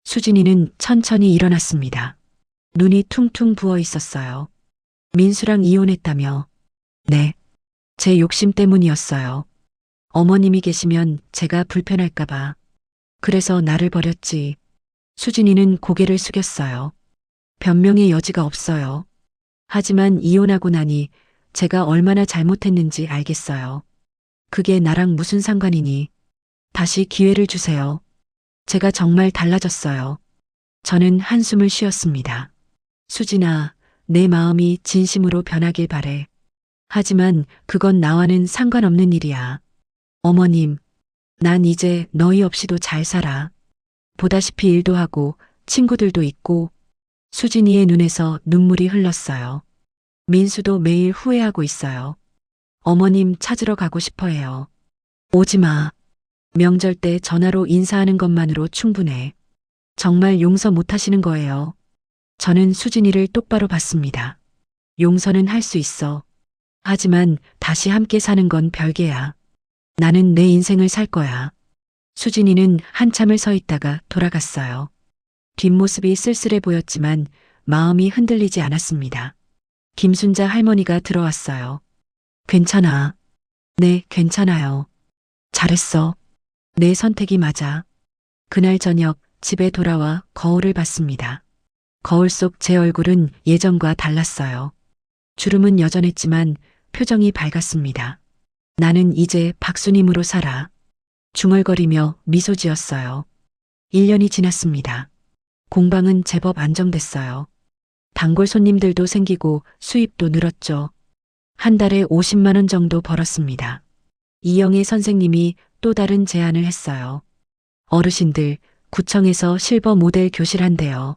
수진이는 천천히 일어났습니다. 눈이 퉁퉁 부어 있었어요. 민수랑 이혼했다며. 네. 제 욕심 때문이었어요. 어머님이 계시면 제가 불편할까봐. 그래서 나를 버렸지. 수진이는 고개를 숙였어요. 변명의 여지가 없어요. 하지만 이혼하고 나니 제가 얼마나 잘못했는지 알겠어요. 그게 나랑 무슨 상관이니? 다시 기회를 주세요. 제가 정말 달라졌어요. 저는 한숨을 쉬었습니다. 수진아, 내 마음이 진심으로 변하길 바래. 하지만 그건 나와는 상관없는 일이야. 어머님, 난 이제 너희 없이도 잘 살아. 보다시피 일도 하고 친구들도 있고. 수진이의 눈에서 눈물이 흘렀어요. 민수도 매일 후회하고 있어요. 어머님 찾으러 가고 싶어 해요. 오지 마. 명절 때 전화로 인사하는 것만으로 충분해. 정말 용서 못 하시는 거예요. 저는 수진이를 똑바로 봤습니다. 용서는 할 수 있어. 하지만 다시 함께 사는 건 별개야. 나는 내 인생을 살 거야. 수진이는 한참을 서 있다가 돌아갔어요. 뒷모습이 쓸쓸해 보였지만 마음이 흔들리지 않았습니다. 김순자 할머니가 들어왔어요. 괜찮아. 네, 괜찮아요. 잘했어. 내 선택이 맞아. 그날 저녁 집에 돌아와 거울을 봤습니다. 거울 속 제 얼굴은 예전과 달랐어요. 주름은 여전했지만 표정이 밝았습니다. 나는 이제 박수님으로 살아. 중얼거리며 미소 지었어요. 1년이 지났습니다. 공방은 제법 안정됐어요. 단골 손님들도 생기고 수입도 늘었죠. 한 달에 50만 원 정도 벌었습니다. 이영애 선생님이 또 다른 제안을 했어요. 어르신들, 구청에서 실버 모델 교실 한대요.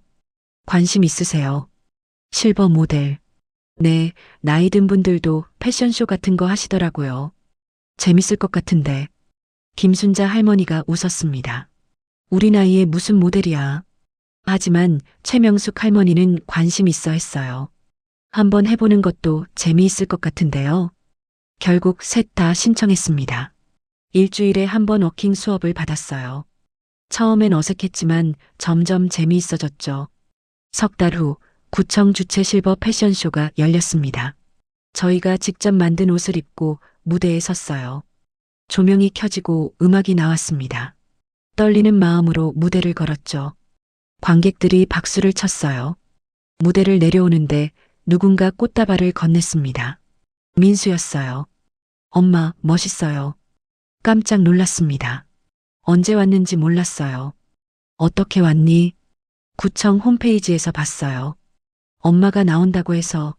관심 있으세요? 실버 모델. 네, 나이 든 분들도 패션쇼 같은 거 하시더라고요. 재밌을 것 같은데. 김순자 할머니가 웃었습니다. 우리 나이에 무슨 모델이야. 하지만 최명숙 할머니는 관심 있어 했어요. 한번 해보는 것도 재미있을 것 같은데요. 결국 셋 다 신청했습니다. 일주일에 한 번 워킹 수업을 받았어요. 처음엔 어색했지만 점점 재미있어졌죠. 석 달 후 구청 주최 실버 패션쇼가 열렸습니다. 저희가 직접 만든 옷을 입고 무대에 섰어요. 조명이 켜지고 음악이 나왔습니다. 떨리는 마음으로 무대를 걸었죠. 관객들이 박수를 쳤어요. 무대를 내려오는데 누군가 꽃다발을 건넸습니다. 민수였어요. 엄마, 멋있어요. 깜짝 놀랐습니다. 언제 왔는지 몰랐어요. 어떻게 왔니? 구청 홈페이지에서 봤어요. 엄마가 나온다고 해서.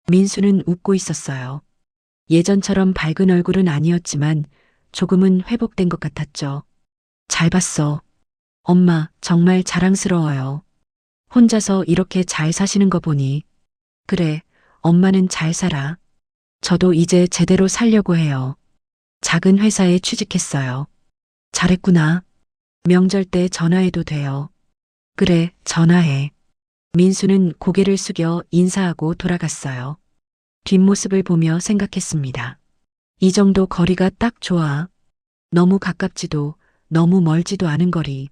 민수는 웃고 있었어요. 예전처럼 밝은 얼굴은 아니었지만 조금은 회복된 것 같았죠. 잘 봤어. 엄마, 정말 자랑스러워요. 혼자서 이렇게 잘 사시는 거 보니. 그래, 엄마는 잘 살아. 저도 이제 제대로 살려고 해요. 작은 회사에 취직했어요. 잘했구나. 명절 때 전화해도 돼요. 그래, 전화해. 민수는 고개를 숙여 인사하고 돌아갔어요. 뒷모습을 보며 생각했습니다. 이 정도 거리가 딱 좋아. 너무 가깝지도 너무 멀지도 않은 거리.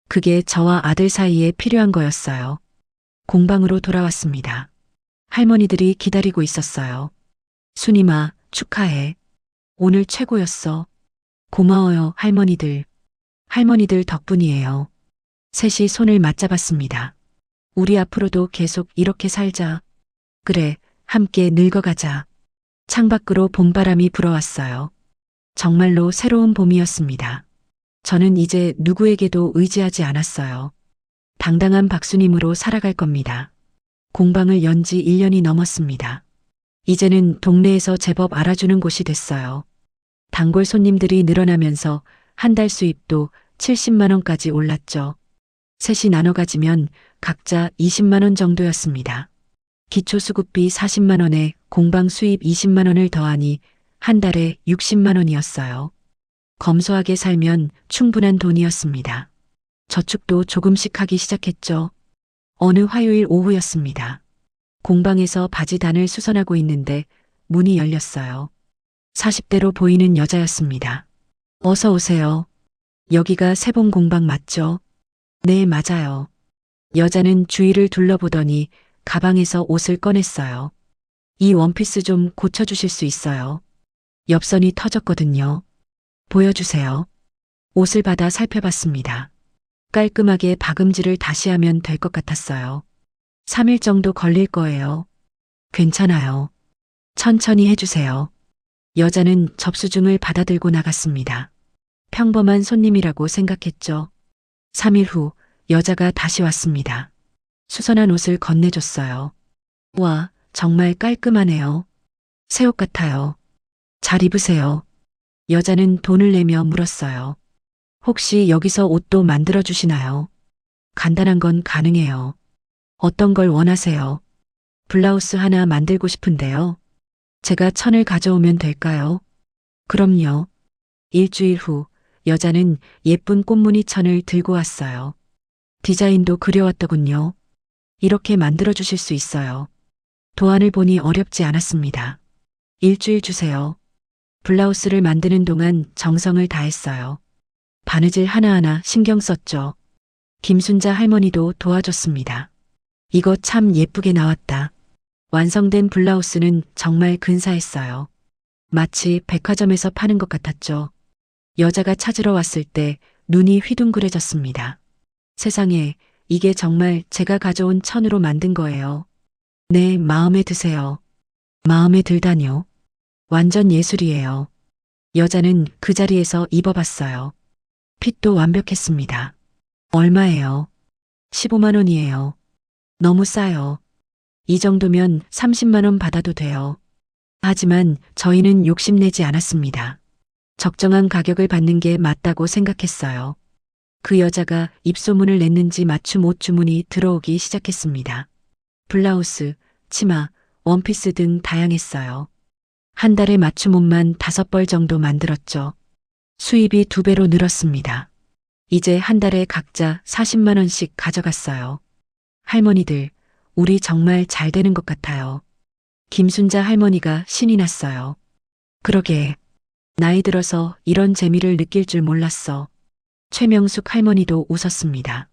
그게 저와 아들 사이에 필요한 거였어요. 공방으로 돌아왔습니다. 할머니들이 기다리고 있었어요. 순임아, 축하해. 오늘 최고였어. 고마워요, 할머니들. 할머니들 덕분이에요. 셋이 손을 맞잡았습니다. 우리 앞으로도 계속 이렇게 살자. 그래, 함께 늙어가자. 창밖으로 봄바람이 불어왔어요. 정말로 새로운 봄이었습니다. 저는 이제 누구에게도 의지하지 않았어요. 당당한 박수님으로 살아갈 겁니다. 공방을 연 지 1년이 넘었습니다. 이제는 동네에서 제법 알아주는 곳이 됐어요. 단골 손님들이 늘어나면서 한 달 수입도 70만 원까지 올랐죠. 셋이 나눠 가지면 각자 20만 원 정도였습니다. 기초수급비 40만 원에 공방 수입 20만 원을 더하니 한 달에 60만 원이었어요. 검소하게 살면 충분한 돈이었습니다. 저축도 조금씩 하기 시작했죠. 어느 화요일 오후였습니다. 공방에서 바지단을 수선하고 있는데 문이 열렸어요. 40대로 보이는 여자였습니다. 어서 오세요. 여기가 세봉 공방 맞죠? 네, 맞아요. 여자는 주위를 둘러보더니 가방에서 옷을 꺼냈어요. 이 원피스 좀 고쳐주실 수 있어요? 옆선이 터졌거든요. 보여주세요. 옷을 받아 살펴봤습니다. 깔끔하게 박음질을 다시 하면 될 것 같았어요. 3일 정도 걸릴 거예요. 괜찮아요. 천천히 해주세요. 여자는 접수증을 받아들고 나갔습니다. 평범한 손님이라고 생각했죠. 3일 후 여자가 다시 왔습니다. 수선한 옷을 건네줬어요. 와, 정말 깔끔하네요. 새 옷 같아요. 잘 입으세요. 여자는 돈을 내며 물었어요. 혹시 여기서 옷도 만들어 주시나요? 간단한 건 가능해요. 어떤 걸 원하세요? 블라우스 하나 만들고 싶은데요. 제가 천을 가져오면 될까요? 그럼요. 일주일 후 여자는 예쁜 꽃무늬 천을 들고 왔어요. 디자인도 그려왔더군요. 이렇게 만들어 주실 수 있어요. 도안을 보니 어렵지 않았습니다. 일주일 주세요. 블라우스를 만드는 동안 정성을 다했어요. 바느질 하나하나 신경 썼죠. 김순자 할머니도 도와줬습니다. 이거 참 예쁘게 나왔다. 완성된 블라우스는 정말 근사했어요. 마치 백화점에서 파는 것 같았죠. 여자가 찾으러 왔을 때 눈이 휘둥그레졌습니다. 세상에, 이게 정말 제가 가져온 천으로 만든 거예요. 네, 마음에 드세요. 마음에 들다뇨. 완전 예술이에요. 여자는 그 자리에서 입어봤어요. 핏도 완벽했습니다. 얼마예요? 15만 원이에요. 너무 싸요. 이 정도면 30만 원 받아도 돼요. 하지만 저희는 욕심내지 않았습니다. 적정한 가격을 받는 게 맞다고 생각했어요. 그 여자가 입소문을 냈는지 맞춤 옷 주문이 들어오기 시작했습니다. 블라우스, 치마, 원피스 등 다양했어요. 한 달에 맞춤 옷만 5벌 정도 만들었죠. 수입이 2배로 늘었습니다. 이제 한 달에 각자 40만 원씩 가져갔어요. 할머니들, 우리 정말 잘 되는 것 같아요. 김순자 할머니가 신이 났어요. 그러게, 나이 들어서 이런 재미를 느낄 줄 몰랐어. 최명숙 할머니도 웃었습니다.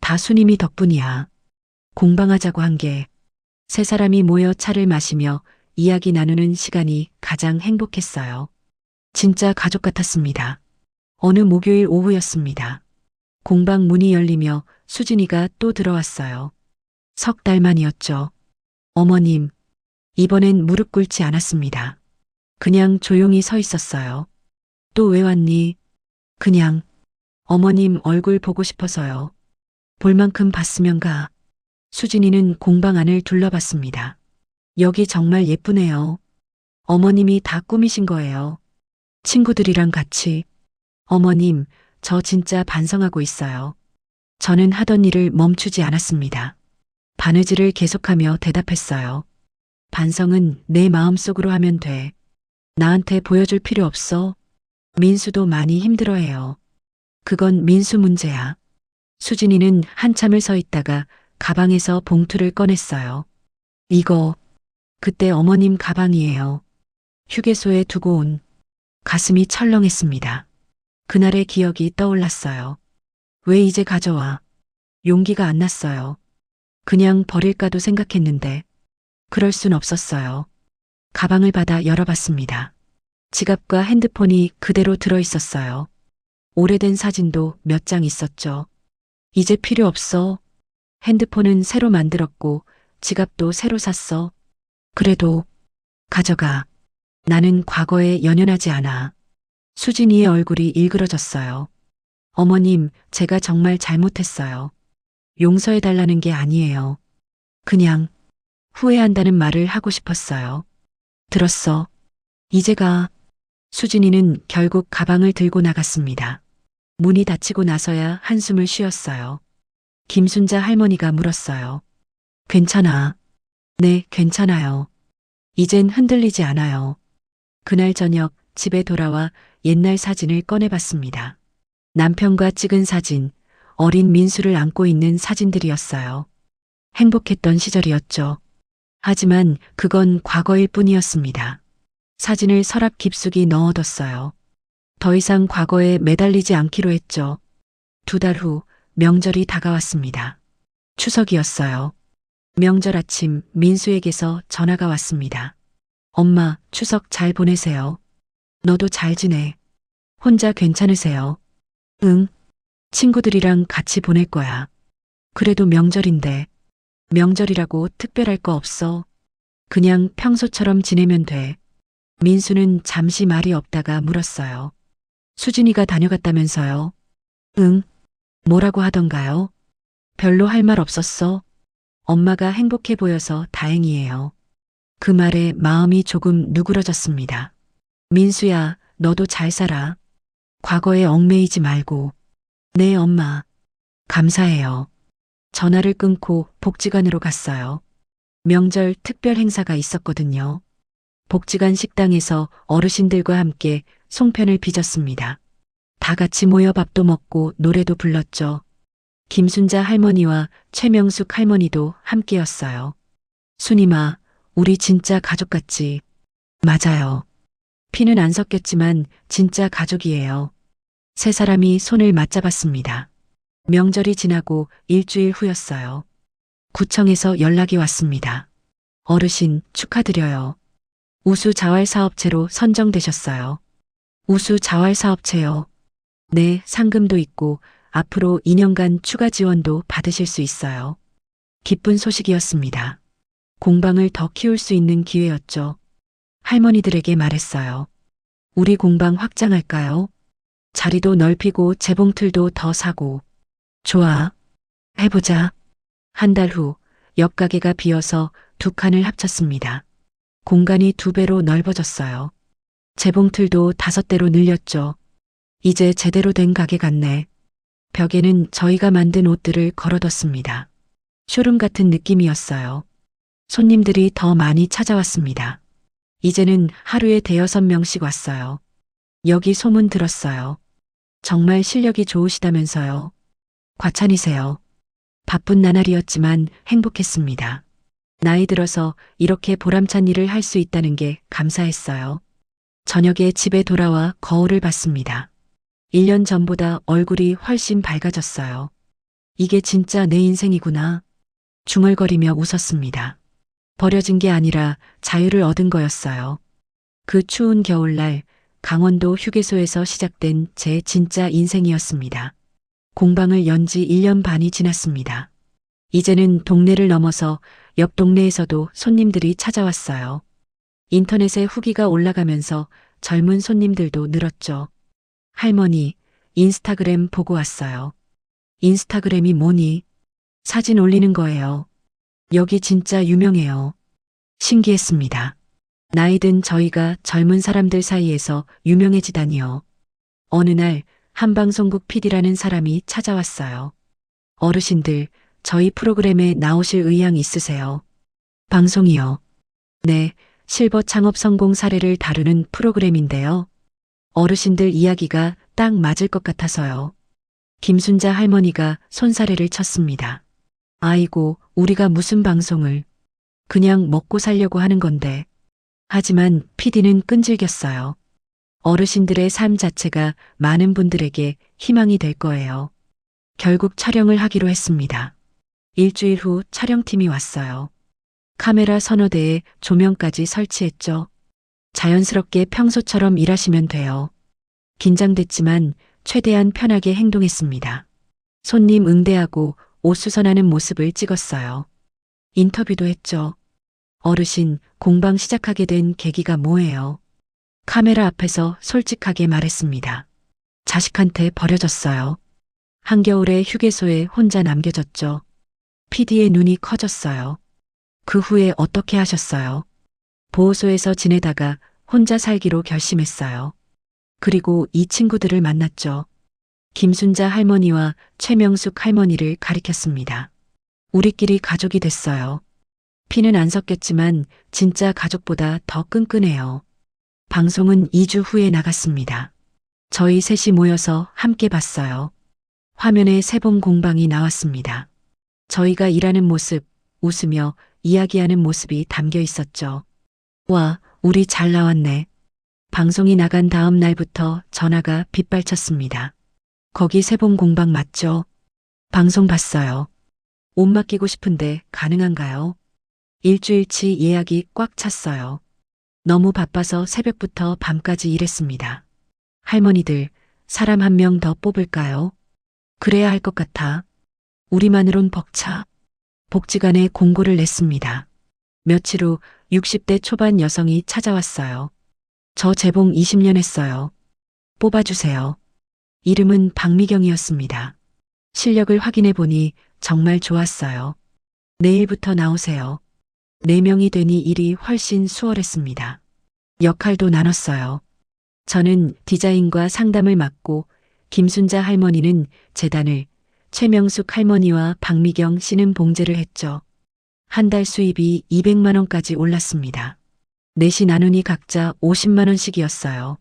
다 수님이 덕분이야. 공방하자고 한 게. 세 사람이 모여 차를 마시며 이야기 나누는 시간이 가장 행복했어요. 진짜 가족 같았습니다. 어느 목요일 오후였습니다. 공방 문이 열리며 수진이가 또 들어왔어요. 3달 만이었죠. 어머님, 이번엔 무릎 꿇지 않았습니다. 그냥 조용히 서 있었어요. 또 왜 왔니? 그냥 어머님 얼굴 보고 싶어서요. 볼 만큼 봤으면 가. 수진이는 공방 안을 둘러봤습니다. 여기 정말 예쁘네요. 어머님이 다 꾸미신 거예요. 친구들이랑 같이. 어머님, 저 진짜 반성하고 있어요. 저는 하던 일을 멈추지 않았습니다. 바느질을 계속하며 대답했어요. 반성은 내 마음속으로 하면 돼. 나한테 보여줄 필요 없어. 민수도 많이 힘들어해요. 그건 민수 문제야. 수진이는 한참을 서 있다가 가방에서 봉투를 꺼냈어요. 이거, 그때 어머님 가방이에요. 휴게소에 두고 온. 가슴이 철렁했습니다. 그날의 기억이 떠올랐어요. 왜 이제 가져와? 용기가 안 났어요. 그냥 버릴까도 생각했는데 그럴 순 없었어요. 가방을 받아 열어봤습니다. 지갑과 핸드폰이 그대로 들어 있었어요. 오래된 사진도 몇 장 있었죠. 이제 필요 없어. 핸드폰은 새로 만들었고 지갑도 새로 샀어. 그래도 가져가. 나는 과거에 연연하지 않아. 수진이의 얼굴이 일그러졌어요. 어머님, 제가 정말 잘못했어요. 용서해달라는 게 아니에요. 그냥 후회한다는 말을 하고 싶었어요. 들었어. 이제 가. 수진이는 결국 가방을 들고 나갔습니다. 문이 닫히고 나서야 한숨을 쉬었어요. 김순자 할머니가 물었어요. 괜찮아. 네, 괜찮아요. 이젠 흔들리지 않아요. 그날 저녁 집에 돌아와 옛날 사진을 꺼내봤습니다. 남편과 찍은 사진, 어린 민수를 안고 있는 사진들이었어요. 행복했던 시절이었죠. 하지만 그건 과거일 뿐이었습니다. 사진을 서랍 깊숙이 넣어뒀어요. 더 이상 과거에 매달리지 않기로 했죠. 2달 후 명절이 다가왔습니다. 추석이었어요. 명절 아침 민수에게서 전화가 왔습니다. 엄마, 추석 잘 보내세요. 너도 잘 지내. 혼자 괜찮으세요? 응. 친구들이랑 같이 보낼 거야. 그래도 명절인데. 명절이라고 특별할 거 없어. 그냥 평소처럼 지내면 돼. 민수는 잠시 말이 없다가 물었어요. 수진이가 다녀갔다면서요? 응. 뭐라고 하던가요? 별로 할 말 없었어. 엄마가 행복해 보여서 다행이에요. 그 말에 마음이 조금 누그러졌습니다. 민수야, 너도 잘 살아. 과거에 얽매이지 말고. 네, 엄마. 감사해요. 전화를 끊고 복지관으로 갔어요. 명절 특별 행사가 있었거든요. 복지관 식당에서 어르신들과 함께 송편을 빚었습니다. 다 같이 모여 밥도 먹고 노래도 불렀죠. 김순자 할머니와 최명숙 할머니도 함께였어요. 순이마, 우리 진짜 가족 같지? 맞아요. 피는 안 섞였지만 진짜 가족이에요. 세 사람이 손을 맞잡았습니다. 명절이 지나고 일주일 후였어요. 구청에서 연락이 왔습니다. 어르신 축하드려요. 우수 자활사업체로 선정되셨어요. 우수 자활사업체요. 네, 상금도 있고 앞으로 2년간 추가 지원도 받으실 수 있어요. 기쁜 소식이었습니다. 공방을 더 키울 수 있는 기회였죠. 할머니들에게 말했어요. 우리 공방 확장할까요? 자리도 넓히고 재봉틀도 더 사고. 좋아. 해보자. 한 달 후 옆가게가 비어서 두 칸을 합쳤습니다. 공간이 2배로 넓어졌어요. 재봉틀도 5대로 늘렸죠. 이제 제대로 된 가게 같네. 벽에는 저희가 만든 옷들을 걸어뒀습니다. 쇼룸 같은 느낌이었어요. 손님들이 더 많이 찾아왔습니다. 이제는 하루에 5-6명씩 왔어요. 여기 소문 들었어요. 정말 실력이 좋으시다면서요. 과찬이세요. 바쁜 나날이었지만 행복했습니다. 나이 들어서 이렇게 보람찬 일을 할 수 있다는 게 감사했어요. 저녁에 집에 돌아와 거울을 봤습니다. 1년 전보다 얼굴이 훨씬 밝아졌어요. 이게 진짜 내 인생이구나. 중얼거리며 웃었습니다. 버려진 게 아니라 자유를 얻은 거였어요. 그 추운 겨울날 강원도 휴게소에서 시작된 제 진짜 인생이었습니다. 공방을 연 지 1년 반이 지났습니다. 이제는 동네를 넘어서 옆 동네에서도 손님들이 찾아왔어요. 인터넷에 후기가 올라가면서 젊은 손님들도 늘었죠. 할머니, 인스타그램 보고 왔어요. 인스타그램이 뭐니? 사진 올리는 거예요. 여기 진짜 유명해요. 신기했습니다. 나이 든 저희가 젊은 사람들 사이에서 유명해지다니요. 어느 날 한방송국 PD라는 사람이 찾아왔어요. 어르신들, 저희 프로그램에 나오실 의향 있으세요? 방송이요. 네, 실버 창업 성공 사례를 다루는 프로그램인데요. 어르신들 이야기가 딱 맞을 것 같아서요. 김순자 할머니가 손사래를 쳤습니다. 아이고, 우리가 무슨 방송을. 그냥 먹고 살려고 하는 건데. 하지만 PD는 끈질겼어요. 어르신들의 삶 자체가 많은 분들에게 희망이 될 거예요. 결국 촬영을 하기로 했습니다. 일주일 후 촬영팀이 왔어요. 카메라 서너 대에 조명까지 설치했죠. 자연스럽게 평소처럼 일하시면 돼요. 긴장됐지만 최대한 편하게 행동했습니다. 손님 응대하고 옷 수선하는 모습을 찍었어요. 인터뷰도 했죠. 어르신, 공방 시작하게 된 계기가 뭐예요? 카메라 앞에서 솔직하게 말했습니다. 자식한테 버려졌어요. 한겨울에 휴게소에 혼자 남겨졌죠. PD의 눈이 커졌어요. 그 후에 어떻게 하셨어요? 보호소에서 지내다가 혼자 살기로 결심했어요. 그리고 이 친구들을 만났죠. 김순자 할머니와 최명숙 할머니를 가리켰습니다. 우리끼리 가족이 됐어요. 피는 안 섞였지만 진짜 가족보다 더 끈끈해요. 방송은 2주 후에 나갔습니다. 저희 셋이 모여서 함께 봤어요. 화면에 새봄 공방이 나왔습니다. 저희가 일하는 모습, 웃으며 이야기하는 모습이 담겨 있었죠. 와, 우리 잘 나왔네. 방송이 나간 다음 날부터 전화가 빗발쳤습니다. 거기 새봄 공방 맞죠? 방송 봤어요. 옷 맡기고 싶은데 가능한가요? 일주일치 예약이 꽉 찼어요. 너무 바빠서 새벽부터 밤까지 일했습니다. 할머니들, 사람 한 명 더 뽑을까요? 그래야 할 것 같아. 우리만으론 벅차. 복지관에 공고를 냈습니다. 며칠 후 60대 초반 여성이 찾아왔어요. 저 재봉 20년 했어요. 뽑아주세요. 이름은 박미경이었습니다. 실력을 확인해 보니 정말 좋았어요. 내일부터 나오세요. 4명이 되니 일이 훨씬 수월했습니다. 역할도 나눴어요. 저는 디자인과 상담을 맡고 김순자 할머니는 재단을, 최명숙 할머니와 박미경 씨는 봉제를 했죠. 한 달 수입이 200만 원까지 올랐습니다. 넷이 나누니 각자 50만 원씩이었어요.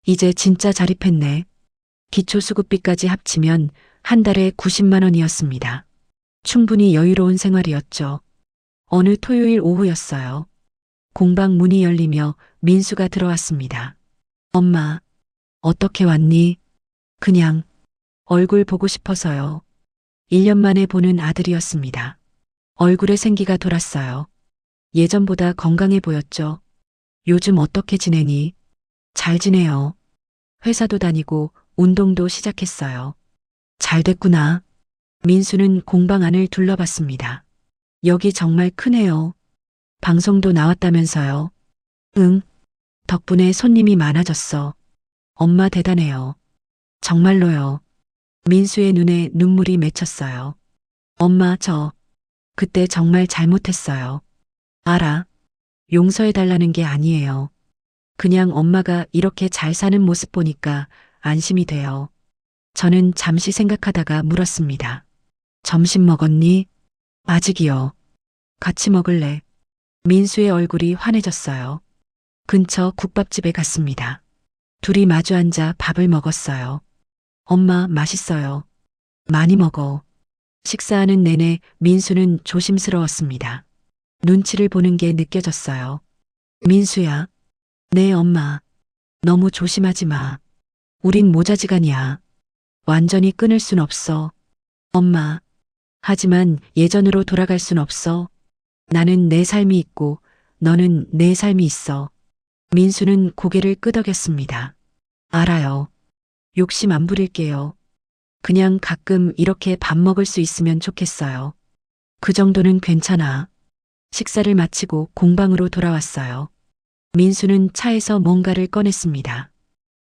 이제 진짜 자립했네. 기초수급비까지 합치면 한 달에 90만 원이었습니다. 충분히 여유로운 생활이었죠. 어느 토요일 오후였어요. 공방 문이 열리며 민수가 들어왔습니다. 엄마, 어떻게 왔니? 그냥 얼굴 보고 싶어서요. 1년 만에 보는 아들이었습니다. 얼굴에 생기가 돌았어요. 예전보다 건강해 보였죠. 요즘 어떻게 지내니? 잘 지내요. 회사도 다니고 운동도 시작했어요. 잘 됐구나. 민수는 공방 안을 둘러봤습니다. 여기 정말 크네요. 방송도 나왔다면서요. 응. 덕분에 손님이 많아졌어. 엄마 대단해요. 정말로요. 민수의 눈에 눈물이 맺혔어요. 엄마, 그때 정말 잘못했어요. 알아. 용서해달라는 게 아니에요. 그냥 엄마가 이렇게 잘 사는 모습 보니까 안심이 돼요. 저는 잠시 생각하다가 물었습니다. 점심 먹었니? 아직이요. 같이 먹을래? 민수의 얼굴이 환해졌어요. 근처 국밥집에 갔습니다. 둘이 마주 앉아 밥을 먹었어요. 엄마, 맛있어요. 많이 먹어. 식사하는 내내 민수는 조심스러웠습니다. 눈치를 보는 게 느껴졌어요. 민수야. 네, 엄마. 너무 조심하지 마. 우린 모자지간이야. 완전히 끊을 순 없어. 엄마. 하지만 예전으로 돌아갈 순 없어. 나는 내 삶이 있고 너는 내 삶이 있어. 민수는 고개를 끄덕였습니다. 알아요. 욕심 안 부릴게요. 그냥 가끔 이렇게 밥 먹을 수 있으면 좋겠어요. 그 정도는 괜찮아. 식사를 마치고 공방으로 돌아왔어요. 민수는 차에서 뭔가를 꺼냈습니다.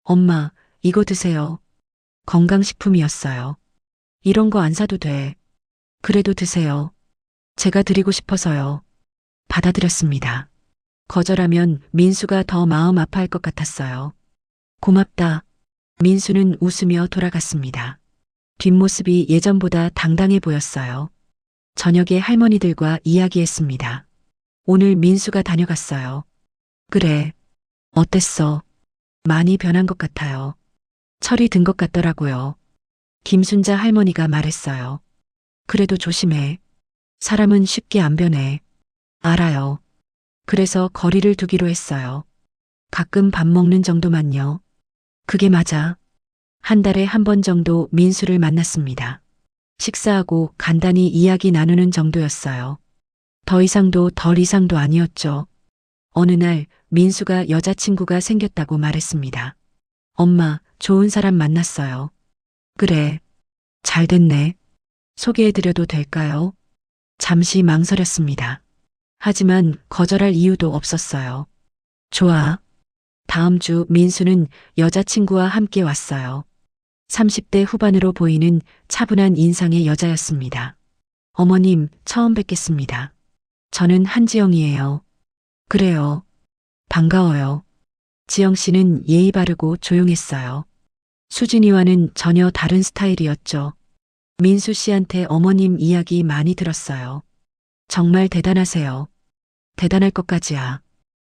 엄마, 이거 드세요. 건강식품이었어요. 이런 거 안 사도 돼. 그래도 드세요. 제가 드리고 싶어서요. 받아들였습니다. 거절하면 민수가 더 마음 아파할 것 같았어요. 고맙다. 민수는 웃으며 돌아갔습니다. 뒷모습이 예전보다 당당해 보였어요. 저녁에 할머니들과 이야기했습니다. 오늘 민수가 다녀갔어요. 그래. 어땠어? 많이 변한 것 같아요. 철이 든 것 같더라고요. 김순자 할머니가 말했어요. 그래도 조심해. 사람은 쉽게 안 변해. 알아요. 그래서 거리를 두기로 했어요. 가끔 밥 먹는 정도만요. 그게 맞아. 한 달에 한 번 정도 민수를 만났습니다. 식사하고 간단히 이야기 나누는 정도였어요. 더 이상도 덜 이상도 아니었죠. 어느 날 민수가 여자친구가 생겼다고 말했습니다. 엄마, 좋은 사람 만났어요. 그래. 잘 됐네. 소개해드려도 될까요? 잠시 망설였습니다. 하지만 거절할 이유도 없었어요. 좋아. 다음 주 민수는 여자친구와 함께 왔어요. 30대 후반으로 보이는 차분한 인상의 여자였습니다. 어머님, 처음 뵙겠습니다. 저는 한지영이에요. 그래요. 반가워요. 지영 씨는 예의 바르고 조용했어요. 수진이와는 전혀 다른 스타일이었죠. 민수 씨한테 어머님 이야기 많이 들었어요. 정말 대단하세요. 대단할 것까지야.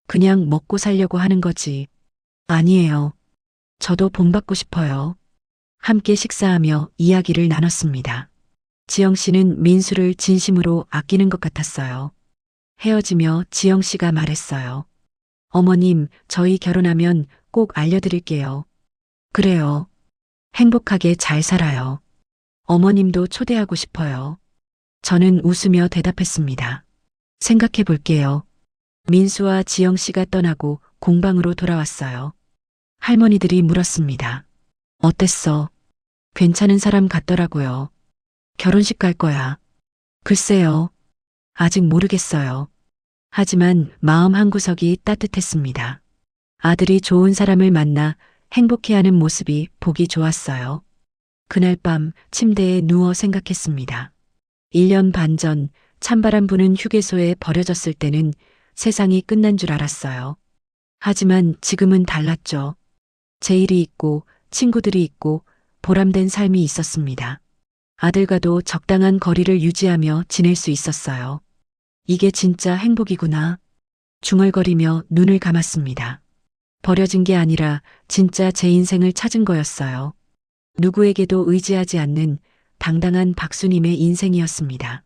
그냥 먹고 살려고 하는 거지. 아니에요. 저도 본받고 싶어요. 함께 식사하며 이야기를 나눴습니다. 지영 씨는 민수를 진심으로 아끼는 것 같았어요. 헤어지며 지영 씨가 말했어요. 어머님, 저희 결혼하면 꼭 알려드릴게요. 그래요. 행복하게 잘 살아요. 어머님도 초대하고 싶어요. 저는 웃으며 대답했습니다. 생각해 볼게요. 민수와 지영 씨가 떠나고 공방으로 돌아왔어요. 할머니들이 물었습니다. 어땠어? 괜찮은 사람 같더라고요. 결혼식 갈 거야. 글쎄요. 아직 모르겠어요. 하지만 마음 한구석이 따뜻했습니다. 아들이 좋은 사람을 만나 행복해하는 모습이 보기 좋았어요. 그날 밤 침대에 누워 생각했습니다. 1년 반 전 찬바람 부는 휴게소에 버려졌을 때는 세상이 끝난 줄 알았어요. 하지만 지금은 달랐죠. 제 일이 있고 친구들이 있고 보람된 삶이 있었습니다. 아들과도 적당한 거리를 유지하며 지낼 수 있었어요. 이게 진짜 행복이구나. 중얼거리며 눈을 감았습니다. 버려진 게 아니라 진짜 제 인생을 찾은 거였어요. 누구에게도 의지하지 않는 당당한 박수님의 인생이었습니다.